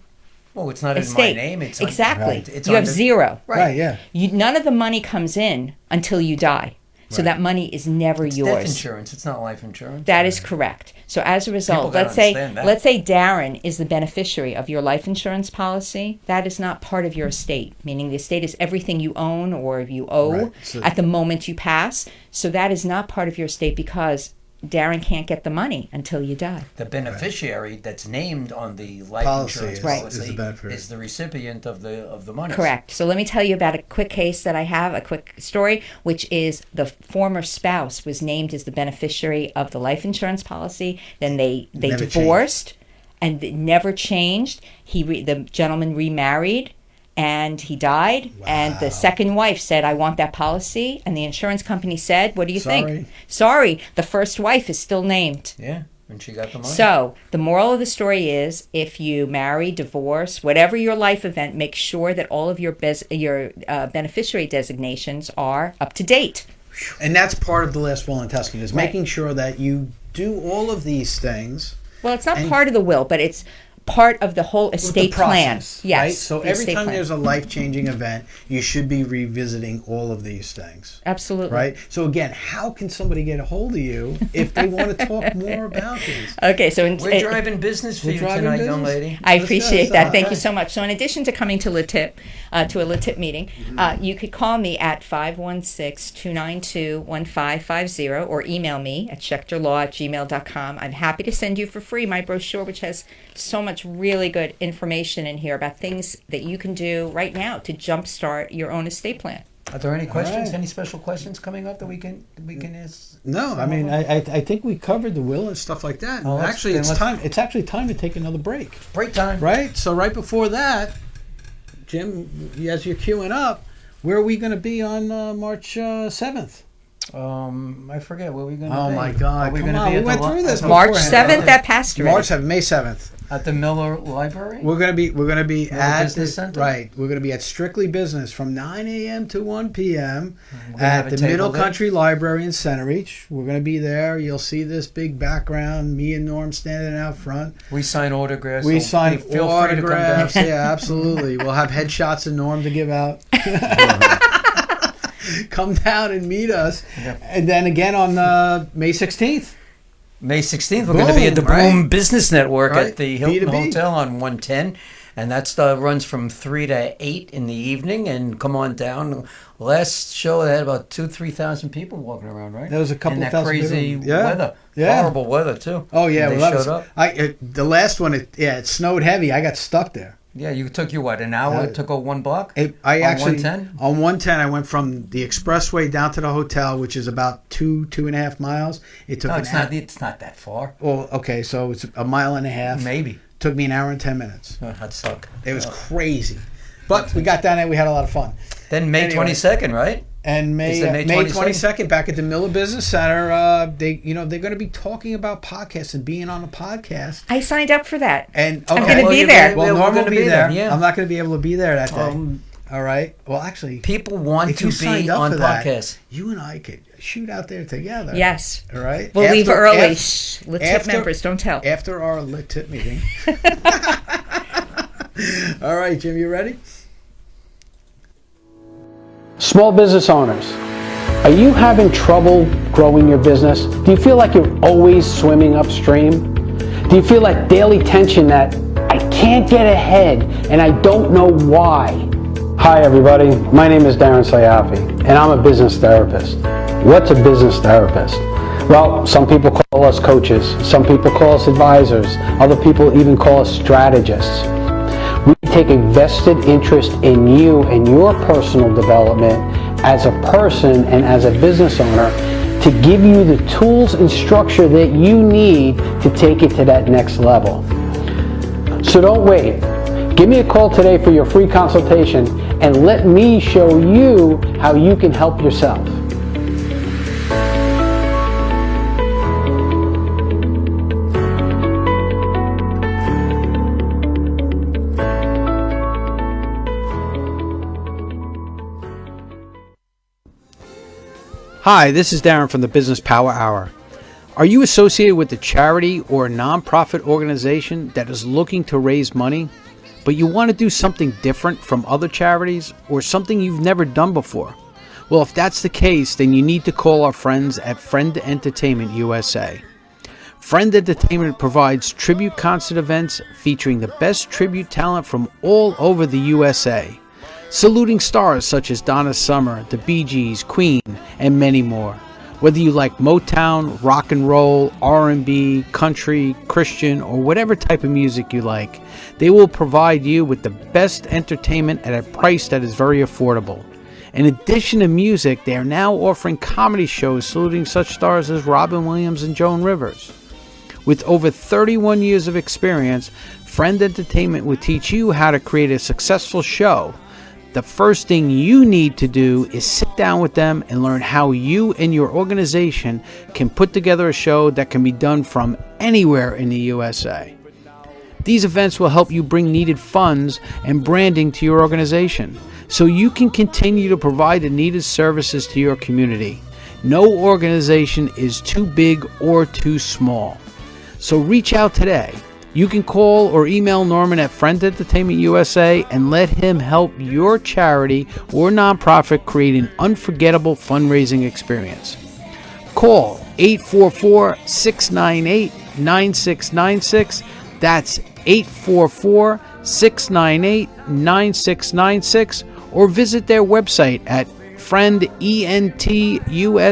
Well, it's not estate? in my name. It's exactly. It's You have under- zero. Right, yeah. None of the money comes in until you die. So that money is never It's yours. death insurance. It's not life insurance. That is correct. So as a result, gotta let's say understand that. let's say Darren is the beneficiary of your life insurance policy. That is not part of your estate, meaning the estate is everything you own or you owe Right. So- at the moment you pass. So that is not part of your estate because Darren can't get the money until you die. The beneficiary that's named on the life Policy insurance is- policy is the beneficiary. is the recipient of the money. Correct. So let me tell you about a quick case that I have, a quick story, which is the former spouse was named as the beneficiary of the life insurance policy. Then they Never divorced, and it never changed. The gentleman remarried, and he died. And the second wife said, "I want that policy." And the insurance company said, "What do you Sorry. think?" Sorry, the first wife is still named. Yeah, and she got the money. So the moral of the story is, if you marry, divorce, whatever your life event, make sure that all of your beneficiary designations are up to date. And that's part of the last will and testament is making sure that you do all of these things. Well, it's not And- part of the will, but it's part of the whole with estate the plan. process, Yes. right? So the every estate time plan. there's a life-changing event, you should be revisiting all of these things. Absolutely. Right? So again, how can somebody get a hold of you if they want to talk more about these? Okay, so We're driving business for We're you driving tonight, young business? lady. I Let's appreciate go. that. Thank Okay. you so much. So in addition to coming to LaTip, to a LaTip meeting, you could call me at 516-292-1550 or email me at schechterlaw@gmail.com. I'm happy to send you for free my brochure, which has so much really good information in here about things that you can do right now to jumpstart your own estate plan. Are there any questions? right. Any special questions coming up that we can ask? No, I mean, I think we covered the will and stuff like that. Oh, Actually, then it's let's- time. It's actually time to take another break, Break time. right? So right before that, Jim, as you're queuing up, where are we going to be on March 7th? I forget where we're going to be. Oh my God! Are we Come gonna on, be we at went the through this. March beforehand. 7th, that passed already. March 7th, May 7th. At the Miller Library? We're gonna be at Business the- Center? right. We're gonna be at Strictly Business from 9 a.m. to 1 p.m. We're gonna have at a the table Middle there? Country Library in Centereach. We're gonna be there. You'll see this big background. Me and Norm standing out front. We sign autographs. We so sign feel free to come autographs. down. Yeah, absolutely. We'll have headshots of Norm to give out. Come down and meet us. Yep. And then again on May 16th. May 16th, we're going to be at the Boom, Boom right. Business Network Right. at the Hilton B2B. Hotel on 110. And that runs from 3 to 8 in the evening. And come on down. Last show, they had about 3,000 people walking around, right? There was a couple in that thousand crazy people. Yeah. weather. Yeah. Horrible weather, too. Oh yeah, And well, they that showed was, up. the last one. It snowed heavy. I got stuck there. Yeah, you took you what, an hour to go 1 block? I On actually 110? on 110. I went from the expressway down to the hotel, which is about 2.5 miles. It took No, an it's hour. not. It's not that far. Well, okay, so it's a mile and a half. Maybe. Took me an hour and 10 minutes. Oh, that'd suck. It was crazy, but we got down there. We had a lot of fun. Then May Anyway. 22nd, right? And Is it May May 22nd, back at the Miller Business Center, they're going to be talking about podcasts and being on a podcast. I signed up for that. And I'm okay. going to Well, be you're there. Well, We're Norm will gonna be be there. there, yeah. I'm not going to be able to be there that day. Um, All right. Well, actually, People want if to you be signed up on for that, podcasts. you and I could shoot out there together. Yes. All right. We'll leave early. af- Shh. Lit after- members, don't tell. After our lit tip meeting. All right, Jim, you ready? Small business owners, are you having trouble growing your business? Do you feel like you're always swimming upstream? Do you feel like daily tension that I can't get ahead and I don't know why? Hi everybody, my name is Darren Sayafi and I'm a business therapist. What's a business therapist? Well, some people call us coaches, some people call us advisors, other people even call us strategists. We take a vested interest in you and your personal development as a person and as a business owner to give you the tools and structure that you need to take it to that next level. So don't wait. Give me a call today for your free consultation and let me show you how you can help yourself. Hi, this is Darren from the Business Power Hour. Are you associated with a charity or a nonprofit organization that is looking to raise money, but you want to do something different from other charities or something you've never done before? Well, if that's the case, then you need to call our friends at Friend Entertainment USA. Friend Entertainment provides tribute concert events featuring the best tribute talent from all over the USA, saluting stars such as Donna Summer, the Bee Gees, Queen, and many more. Whether you like Motown, rock and roll, R&B, country, Christian, or whatever type of music you like, they will provide you with the best entertainment at a price that is very affordable. In addition to music, they are now offering comedy shows saluting such stars as Robin Williams and Joan Rivers. With over 31 years of experience, Friend Entertainment will teach you how to create a successful show. The first thing you need to do is sit down with them and learn how you and your organization can put together a show that can be done from anywhere in the USA. These events will help you bring needed funds and branding to your organization so you can continue to provide the needed services to your community. No organization is too big or too small. So reach out today. You can call or email Norman at Friend Entertainment USA and let him help your charity or nonprofit create an unforgettable fundraising experience. Call 844-698-9696. That's 844-698-9696, or visit their website at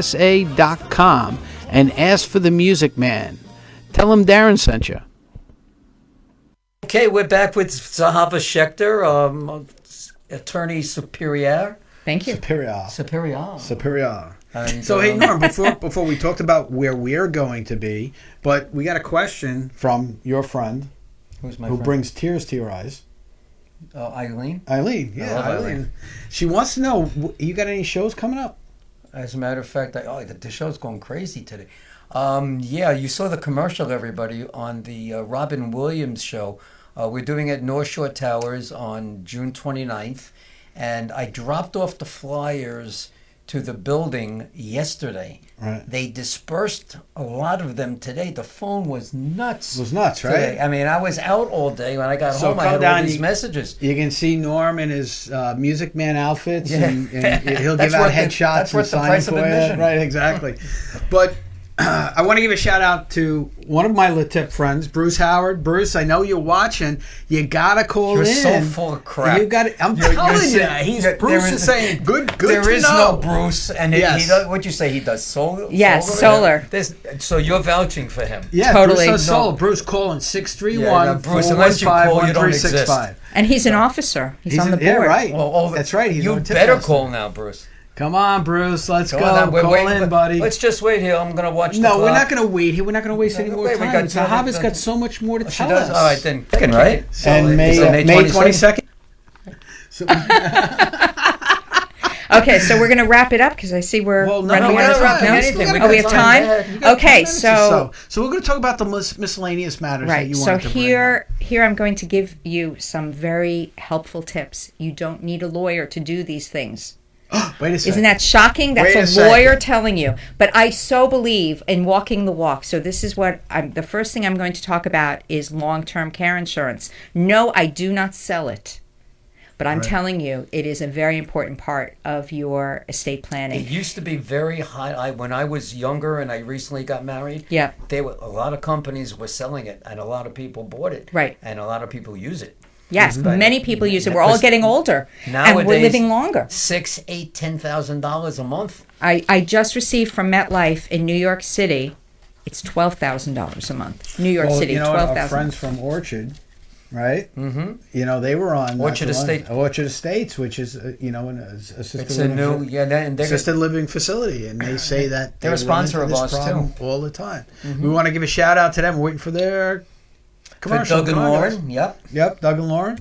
friendentusa.com and ask for the Music Man. Tell him Darren sent you. Okay, we're back with Zahava Schechter, attorney superior Thank you. Superior. And, So hey Norm, before we talked about where we're going to be, but we got a question from your friend who's my who friend? brings tears to your eyes. Eileen. Eileen, I love Eileen. She wants to know, you got any shows coming up? As a matter of fact, the show's going crazy today. Yeah, you saw the commercial, everybody, on the Robin Williams show. We're doing it at North Shore Towers on June 29th. And I dropped off the flyers to the building yesterday. Right. They dispersed a lot of them today. The phone was nuts. It was nuts, right? Today. I mean, I was out all day. When I got So home, I come had down, all these you- messages. You can see Norm in his Music Man outfits, Yeah. and he'll That's give out worth the- headshots that's and worth the sign price of for you. admission. Right, exactly. But I want to give a shout out to one of my Latip friends, Bruce Howard. Bruce, I know you're watching. You gotta call You're in. so full of crap. You got. I'm You're telling you, saying- Bruce there is saying good. There to is know. no Bruce, and Yes. he does. What'd you say? He does solar. Yes, solar. So you're vouching for him. Yeah, Totally. Bruce does No. solar. Bruce, call in 631 Yeah, Bruce, unless you call, you don't exist. 1365. And he's an officer. He's on the board. Yeah, right. Well, That's right. He's you on tip better desk. call now, Bruce. Come on, Bruce. Let's Come go. on now. Call Wait, in, buddy. Let's just wait here. I'm gonna watch. No, the we're clock. not going to wait. We're not going to waste any more Wait, we time. got- Sahaba's got so much more to She tell does. us. All right, then. Right. So And is it May 22nd. So, Okay, so we're going to wrap it up because I see we're well, no, running we out of got time. time. No? anything. We We Oh, we have got time? time. You got 10 Okay, minutes or so so we're going to talk about the miscellaneous matters that right. you So wanted to bring here I'm going to give you some very helpful tips. You don't need a lawyer to do these things. up. Wait a second. Isn't that shocking? Wait a That's a second. lawyer telling you. But I so believe in walking the walk. So this is what the first thing I'm going to talk about is long-term care insurance. No, I do not sell it. But I'm telling you, it is a very important part of your estate planning. It used to be very high. When I was younger and I recently got married, Yeah. a lot of companies were selling it, and a lot of people bought it, Right. and a lot of people use it. Yes, But many people use it. We're all because getting older, and Nowadays, we're living longer. $6,000, $8,000, $10,000 a month. I just received from MetLife in New York City, it's $12,000 a month. New York Well, City, you know, our 12,000. friends from Orchard, right? Mm-hmm. You know, they were on Orchard Estate. Orchard Estates, which is an assisted It's a living new, and they're assisted living facility, and they say that They're a they run sponsor into of this ours, problem too. all the time. We want to give a shout out to them. We're waiting for their for commercial. Doug and Come on, guys. Lauren. Yep. Yep, Doug and Lauren.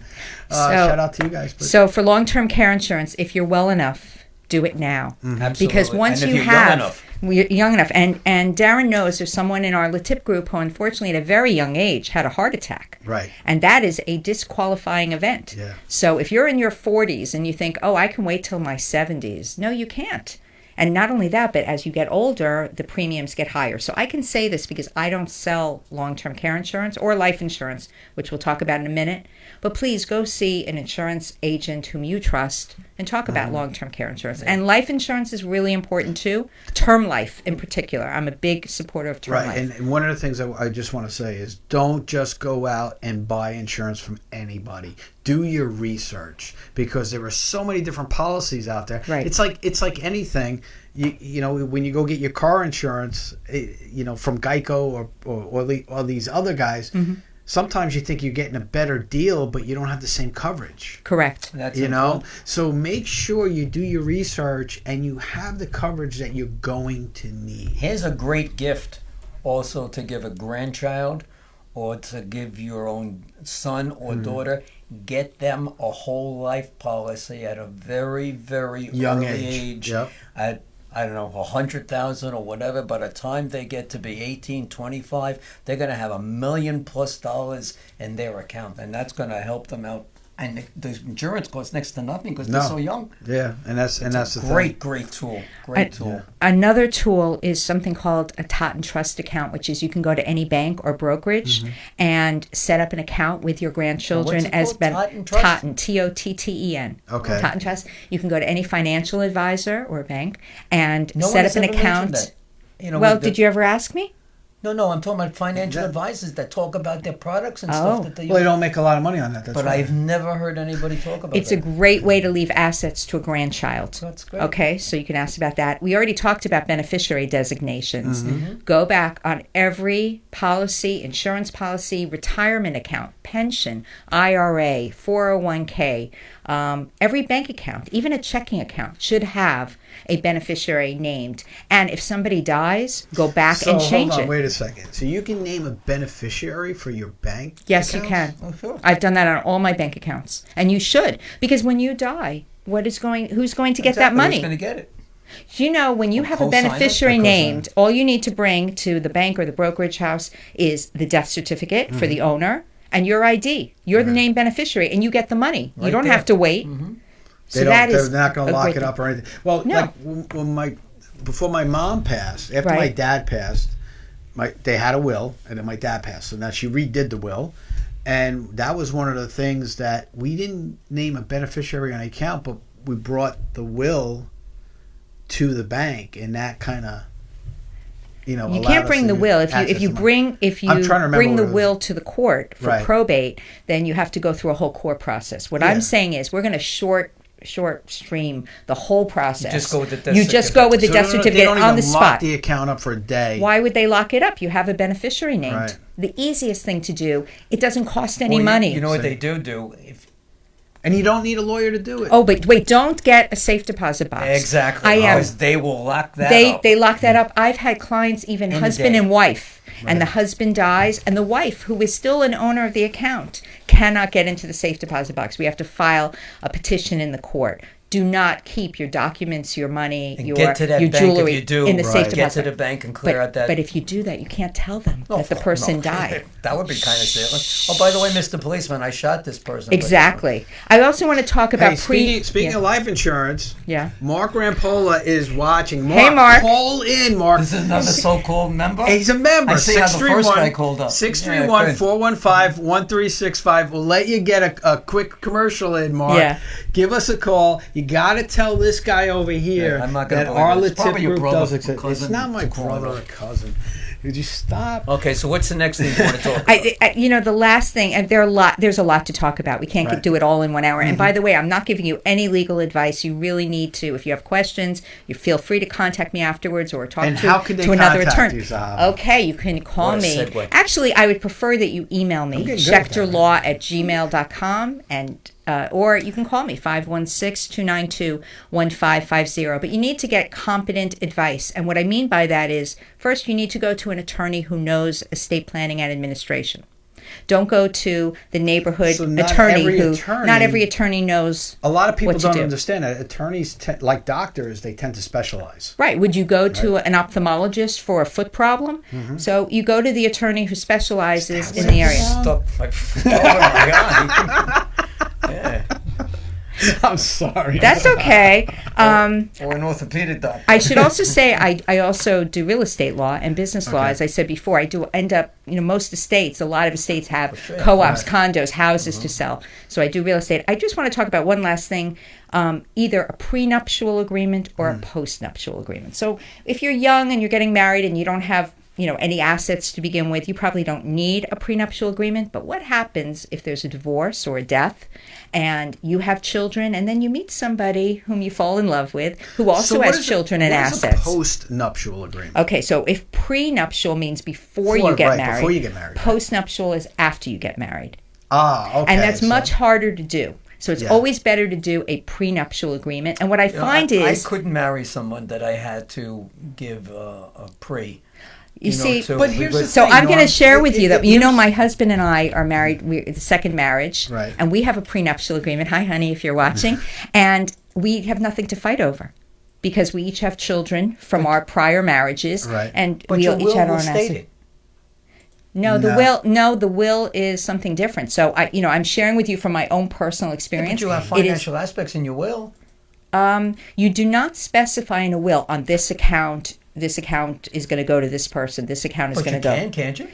Shout out to you guys. But So for long-term care insurance, if you're well enough, do it now. Absolutely. Because once And if you you're young have, enough. we're young enough, and Darren knows there's someone in our Latip group who unfortunately at a very young age had a heart attack. Right. And that is a disqualifying event. Yeah. So if you're in your 40s and you think, oh, I can wait till my 70s, no, you can't. And not only that, but as you get older, the premiums get higher. So I can say this because I don't sell long-term care insurance or life insurance, which we'll talk about in a minute. But please go see an insurance agent whom you trust and talk about long-term care insurance. And life insurance is really important too. Term life in particular. I'm a big supporter of term Right, life. and one of the things I just want to say is don't just go out and buy insurance from anybody. Do your research because there are so many different policies out there. Right. It's like anything. You know, when you go get your car insurance, from Geico or these other guys, sometimes you think you're getting a better deal, but you don't have the same coverage. Correct. That's You it. know, so make sure you do your research and you have the coverage that you're going to need. Here's a great gift also to give a grandchild or to give your own son or daughter. Get them a whole life policy at a very, very Young early age. age. Yep. At, I don't know, 100,000 or whatever. By the time they get to be 18, 25, they're going to have $1 million+ in their account. And that's going to help them out. And the insurance costs next to nothing because they're so young. Yeah, and that's the Great tool. Great tool. Another tool is something called a Totten Trust account, which is you can go to any bank or brokerage and set up an account with your grandchildren What's it as called? ben- Totten Trust? Totten, Totten. Okay. Totten Trust. You can go to any financial advisor or bank and No one set has up an ever mentioned account. that. You know, Well, with the- did you ever ask me? No, I'm talking about financial advisors that talk about their products and stuff that they use. Well, they don't make a lot of money on that. That's But why. I've never heard anybody talk about It's a that. great way to leave assets to a grandchild. That's great. Okay, so you can ask about that. We already talked about beneficiary designations. Mm-hmm. Go back on every policy, insurance policy, retirement account, pension, IRA, 401k, every bank account, even a checking account should have a beneficiary named. And if somebody dies, go back and change hold on, it. wait a second. So you can name a beneficiary for your bank? Yes, accounts? you can. Oh, sure. I've done that on all my bank accounts, and you should, because when you die, who's going to get that money? Who's going to get it? Do you know when you have a co-sign it? beneficiary A co-sign. named, all you need to bring to the bank or the brokerage house is the death certificate for the owner and your ID. You're the named beneficiary, and you get the money. You Right don't there. have to wait. They're not going to lock it up or anything. Well, No. like before my mom passed, after my Right. dad passed, they had a will, and then my dad passed. So now she redid the will, and that was one of the things that we didn't name a beneficiary on the account, but we brought the will to the bank, and that kind of, You allowed can't us bring to the will access if you the money. bring I'm trying to remember bring the what it was. will to the court for Right. probate, then you have to go through a whole court process. What Yeah. I'm saying is we're going to short stream the whole process. just go with the death You just go with the So death they certificate don't on even the lock spot. the account up for a day. Why would they lock it up? You have a beneficiary named. Right. The easiest thing to do. It doesn't cost any Well, money. You know what they do? And you don't need a lawyer to do it. Oh, but wait! Don't get a safe deposit box. Exactly. I am. Because they will lock that up. They lock that up. I've had clients, even In a husband day. and wife, and the husband dies, and the wife, who is still an owner of the account, cannot get into the safe deposit box. We have to file a petition in the court. Do not keep your documents, your money, And your get to that bank jewelry if you do. in the safe Get deposit. to the bank and clear out that. But if you do that, you can't tell them No, that the person no. died. That would be kind of silly. Oh, by the way, Mr. Policeman, I shot this person. Exactly. I also want to talk about Hey, speaking yeah. of life insurance, Yeah. Mark Rampola is watching. Hey, Mark. Call in, Mark. This is another so-called member? He's a member. I see how the first guy called up. 631-415-1365. We'll let you get a quick commercial in, Mark. Yeah. Give us a call. You got to tell this guy over here Yeah, I'm not gonna that believe it. Arla It's probably Tip your Group brother does or exist. It's cousin. not my brother or cousin. Would you stop? Okay, so what's the next thing you want to talk about? The last thing, and there's a lot to talk about. We can't Right. do it all in 1 hour. And by the way, I'm not giving you any legal advice. You really need to, if you have questions, you feel free to contact me afterwards or talk And to, how can they to another contact attorney. you, Zahaba? Okay, you can call What a me. segue. Actually, I would prefer that you email me, getting good at that. schechterlaw@gmail.com, and or you can call me 516-292-1550. But you need to get competent advice. And what I mean by that is, first, you need to go to an attorney who knows estate planning and administration. Don't go to the neighborhood So not attorney every who attorney- not every attorney knows A lot of people what to don't do. understand that. Attorneys, like doctors, they tend to specialize. Right. Would you go to an ophthalmologist for a foot problem? Mm-hmm. So you go to the attorney who specializes in the area. Stop. Oh, my God. Yeah. I'm sorry. That's okay. Or an orthopedic doctor. I should also say I also do real estate law and business law. As I said before, I do end up, most estates, a lot of estates have co-ops, condos, houses to sell. So I do real estate. I just want to talk about one last thing, either a prenuptial agreement or a postnuptial agreement. So if you're young and you're getting married and you don't have any assets to begin with, you probably don't need a prenuptial agreement. But what happens if there's a divorce or a death and you have children and then you meet somebody whom you fall in love with who also has children and assets? What is a post-nuptial agreement? Okay, so if prenuptial means before you get married. Before you get married. Postnuptial is after you get married. Ah, okay. And that's so- much harder to do. So it's Yeah. always better to do a prenuptial agreement. And what I find is... I couldn't marry someone that I had to give a pre. You see, but here's the so thing, I'm going to Norm. share with you that Here's- my husband and I are married. We're the second marriage, Right. And we have a prenuptial agreement. Hi, honey, if you're watching, and we have nothing to fight over because we each have children from our prior marriages, Right. And But we your each will had our will own state assets. it. No, the will is something different. So I'm sharing with you from my own personal Yeah, experience. but you have It is- financial aspects in your will. You do not specify in a will on this account. This account is going to go to this person. This account is But going you to go. can, can't you?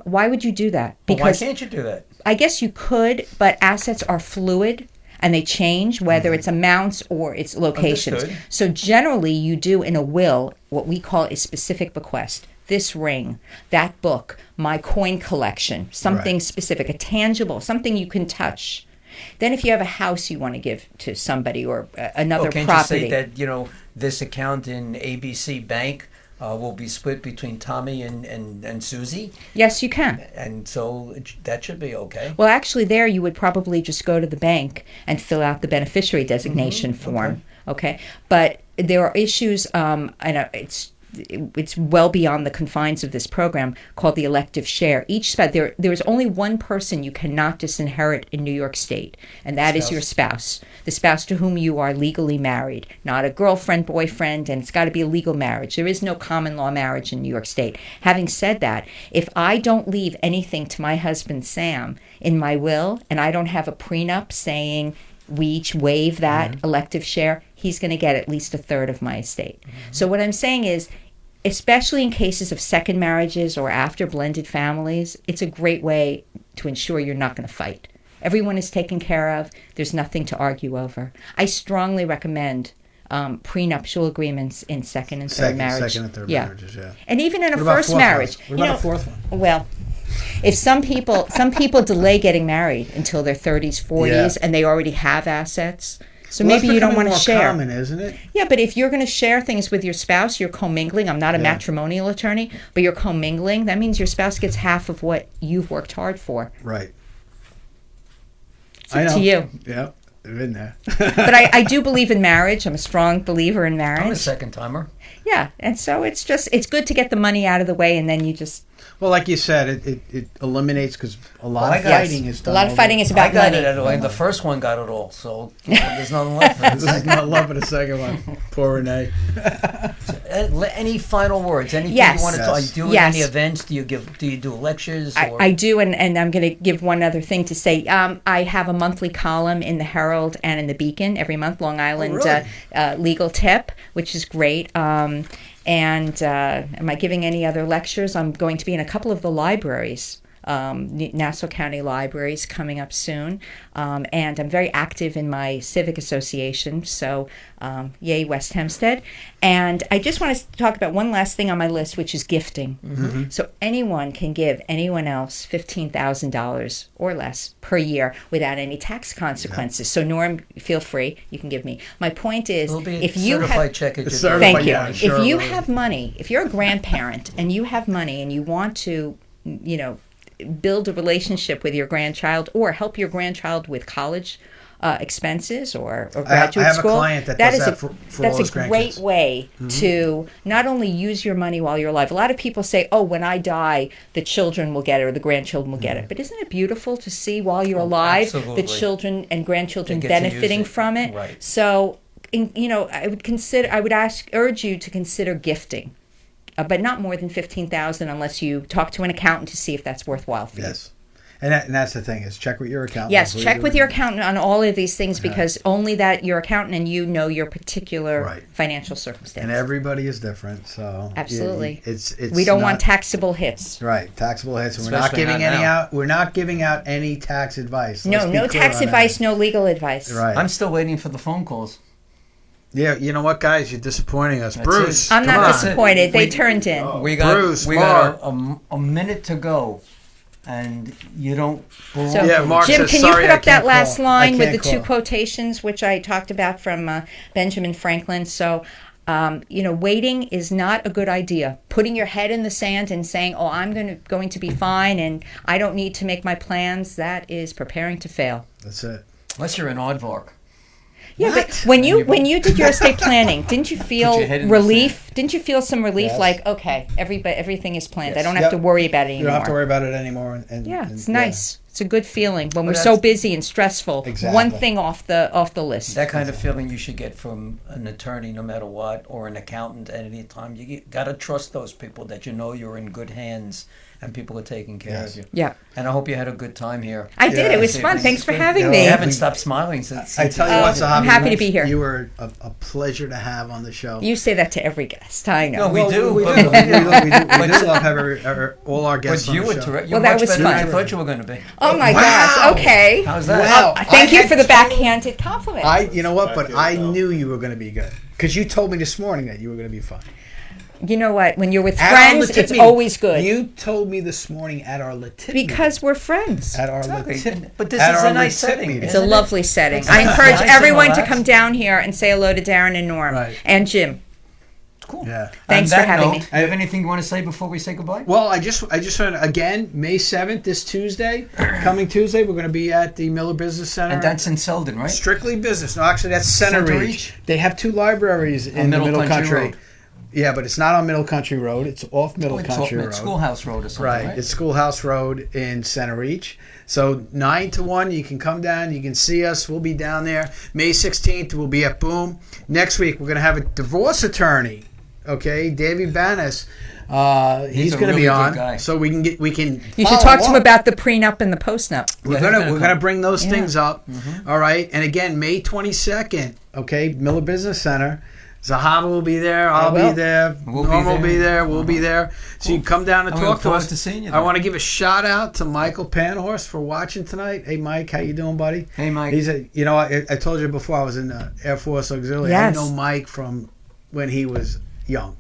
Why would you do that? Well, why can't you do that? I guess you could, but assets are fluid and they change, whether it's amounts or it's locations. Understood. So generally, you do in a will what we call a specific bequest. this ring, that book, my coin collection, something Right. specific, a tangible, something you can touch. Then if you have a house you want to give to somebody or another Well, can't property. you say that, this account in ABC Bank will be split between Tommy and Susie? Yes, you can. And so that should be okay. Well, actually, there you would probably just go to the bank and fill out the beneficiary designation form. Okay, but there are issues. I know it's well beyond the confines of this program called the elective share. Each there is only one person you cannot disinherit in New York State, and that is your spouse, the spouse to whom you are legally married, not a girlfriend, boyfriend, and it's got to be a legal marriage. There is no common law marriage in New York State. Having said that, if I don't leave anything to my husband Sam in my will, and I don't have a prenup saying we each waive that elective share, he's going to get at least a third of my estate. So what I'm saying is, especially in cases of second marriages or after blended families, it's a great way to ensure you're not going to fight. Everyone is taken care of. There's nothing to argue over. I strongly recommend prenuptial agreements in second and third marriage. Second and third marriages, yeah. And even in a What about first fourth marriage. ones? What about a fourth one? Well, if some people delay getting married until their 30s, 40s, and they already have assets, so Well, maybe that's you don't becoming want to more share. common, isn't it? Yeah, but if you're going to share things with your spouse, you're commingling. I'm not a Yeah. matrimonial attorney, but you're commingling. That means your spouse gets half of what you've worked hard for. Right. It's up to you. Yeah, I've been there. But I do believe in marriage. I'm a strong believer in marriage. I'm a second timer. Yeah, and so it's good to get the money out of the way, and then you just. Well, like you said, it eliminates because a lot of Yes. fighting is done. A lot of fighting is I about got money. it anyway. The first one got it all, so there's nothing left for the There's not love for the second one. Poor Renee. Any final words? Anything Yes. you want to talk? Yes. Do Yes. any events? Do you do lectures? Or? I do, and I'm going to give one other thing to say. I have a monthly column in the Herald and in the Beacon every month, Long Island Legal Tip, which is great. And am I giving any other lectures? I'm going to be in a couple of the libraries, Nassau County libraries, coming up soon. And I'm very active in my civic association, so yay West Hempstead. And I just want to talk about one last thing on my list, which is gifting. Mm-hmm. So anyone can give anyone else $15,000 or less per year without any tax consequences. So Norm, feel free, you can give me. My point is, It'll be a if you certified have, check at your Certified, thank you. yeah, sure If you will. have money, if you're a grandparent and you have money and you want to, build a relationship with your grandchild or help your grandchild with college expenses or graduate I have school. a client that does is that for that's all his a great grandkids. way to not only use your money while you're alive. A lot of people say, "Oh, when I die, the children will get it or the grandchildren will get it." But isn't it beautiful to see while you're alive absolutely. the children and grandchildren They get to use benefiting it. from it? Right. So, I would urge you to consider gifting. But not more than $15,000 unless you talk to an accountant to see if that's worthwhile for you. Yes. And that's the thing is check with your accountant. Yes, before you check do with it. your accountant on all of these things because only that your accountant and you know your particular Right. financial circumstance. And everybody is different, so Absolutely. it's we don't not- want taxable hits. right taxable hits. And we're not Especially giving not any now. out. We're not giving out any tax advice. Let's No, be no clear tax on that. advice, no legal advice. Right. I'm still waiting for the phone calls. Yeah, you know what, guys, you're disappointing us, That's Bruce. it. I'm come not on. disappointed. They We- turned in. We got Bruce, we Mark. got a minute to go, and you don't. So, Yeah, Mark Jim, says, can you "Sorry, put I up that can't last call. line I with the can't two call." quotations, which I talked about from Benjamin Franklin? So, waiting is not a good idea. Putting your head in the sand and saying, "Oh, I'm going to be fine, and I don't need to make my plans," that is preparing to fail. That's it. Unless you're an aardvark. Yeah, but when you did your estate planning, didn't you feel your head in the relief? Didn't you feel some relief? Yes. Like, okay, everything is planned. I Yes. don't have Yep. to worry about it You anymore. don't have to worry about it anymore. And Yeah, and- it's nice. It's a good feeling when we're Well, so that's- busy and stressful. Exactly. One thing off the list. That kind of feeling you should get from an attorney, no matter what, or an accountant at any time. You got to trust those people that you know you're in good hands and people are taking care Yes. of you. Yeah. And I hope you had a good time here. I did. Yeah. It was fun. Thanks for having You me. haven't stopped smiling since. I tell you what, Sahabi, I'm happy to be here. You were a pleasure to have on the show. You say that to every guest. I know. No, we do. We do. but- We do love having all our guests But you on were the show. terrific. Well, You're that much was better than I fun. thought you were going to be. Oh my Wow. gosh. Okay. How's that? Wow. Thank you I for the had backhanded compliment. you know what? But I knew you were going to be good because you told me this morning that you were going to be fun. You know what? When you're with At our friends, Latif it's meeting. always good. You told me this morning at our Latif Because we're friends. At our Exactly. Latif, But this at is our a nice Latif setting. meeting. It's a lovely setting. I It's encourage nice and everyone to relaxed. come down here and say hello to Darren and Norm Right. and Jim. Cool. Yeah. Thanks On for that having note, me. Do you have anything you want to say before we say goodbye? Well, I just want to, again, May 7th, this Tuesday, coming Tuesday, we're going to be at the Miller Business Center. And that's in Selden, right? Strictly business. No, actually, that's Center Center Reach. Reach? They have 2 libraries in the Middle Middle Country Country. Road. Yeah, but it's not on Middle Country Road. It's off Middle It's Country off Road. Schoolhouse Road or something, right? It's Schoolhouse Road in Center Reach. So 9 to 1, you can come down. You can see us. We'll be down there. May 16th, we'll be at Boom. Next week, we're going to have a divorce attorney. Okay, Davey Banis. He's a going to really be good on, guy. so we can You should talk to him about the prenup and the postnup. We're gonna bring those things up. All right, and again, May 22nd. Okay, Miller Business Center. Zahava will be there. I'll be there. We'll be Norm will there. be there. We'll be there. So you can come down and And we talk look to forward us. to seeing you I there. want to give a shout out to Michael Panhorst for watching tonight. Hey, Mike, how you doing, buddy? Hey, Mike. He's I told you before I was in the Air Force Auxiliary. Yes. I know Mike from when he was young.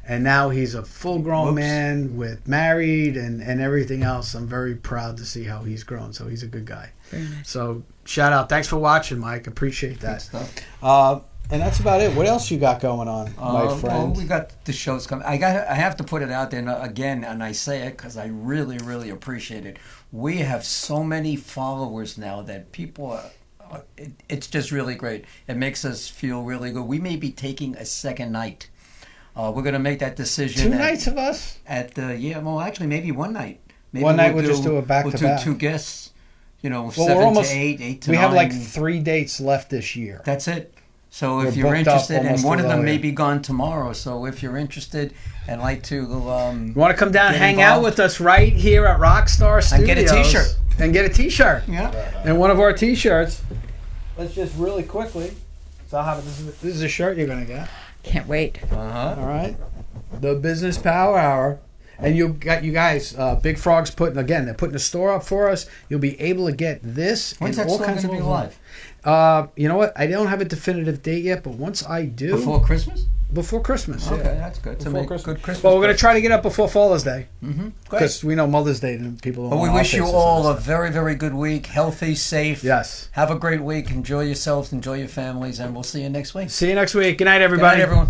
And now he's a full-grown man with married and everything else. I'm very proud to see how he's grown. So he's a good guy. Very nice. So shout out. Thanks for watching, Mike. Appreciate that. Good stuff. And that's about it. What else you got going on, my Well, friend? we got the shows coming. I have to put it out there again, and I say it because I really, really appreciate it. We have so many followers now that people are. It's just really great. It makes us feel really good. We may be taking a second night. We're going to make that decision. 2 nights of us? Actually, maybe one night. Maybe One night we'll just do it back we'll to do back. 2 guests. Well, 7 to 8, 8 to 9. We have like 3 dates left this year. That's it. So We're if you're booked up interested, and almost one of to them the- may be gone tomorrow. So if you're interested and like to, You want to come down and get hang out involved? with us right here at Rockstar Studios And get a t-shirt. And get a t-shirt. Yeah. And one of our t-shirts. Let's just really quickly. So I'll have this is a shirt you're gonna get. Can't wait. Uh-huh. All right. The Business Power Hour. And you guys, Big Frog's they're putting a store up for us. You'll be able to get this. When's and that all store kinds going to be of live? You know what? I don't have a definitive date yet, but once I do. Before Christmas? Before Christmas, Okay, yeah. that's good. To Before make Christmas. good Christmas. Well, we're going to try to get up before Father's Day. Mm-hmm. Because we know Mother's Day and people don't But we want wish you outfits all and a very, very good week. Healthy, safe. Yes. Have a great week. Enjoy yourselves. Enjoy your families. And we'll see you next week. See you next week. Good night, Good everybody. night, everyone.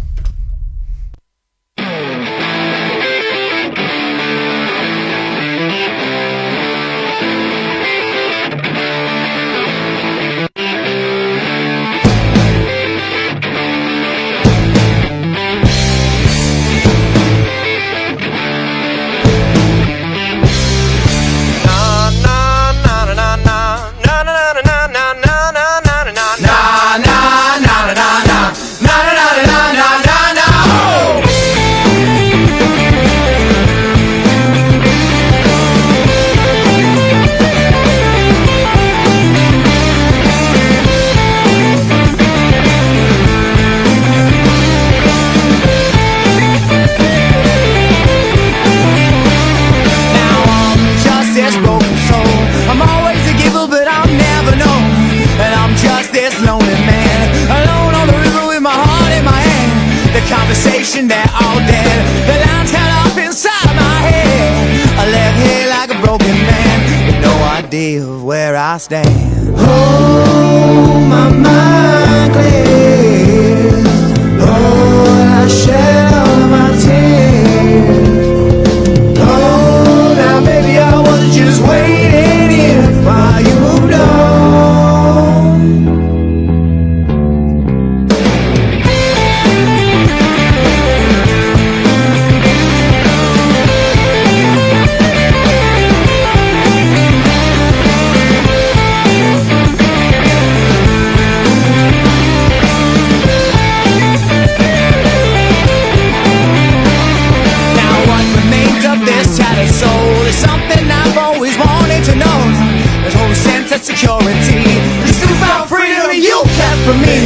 Just this broken soul. I'm always a giver, but I'm never known. And I'm just this lonely man, alone on the river with my heart in my hand. The conversation, they're all dead. The lines held up inside my head. I left here like a broken man, with no idea of where I stand. Oh, my mind clears. Lord, I shed all my tears. Oh, now baby, I was just waiting here while you moved on. Now what remains of this tattered soul is something I've always wanted to know. There's no sense of security, this newfound freedom you kept from me.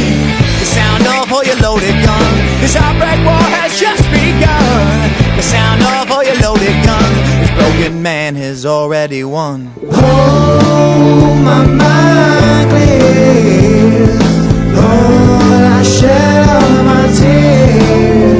The sound of all your loaded gun, this heartbreak war has just begun. The sound of all your loaded gun, this broken man has already won. Oh, my mind clears. Lord, I shed all my tears.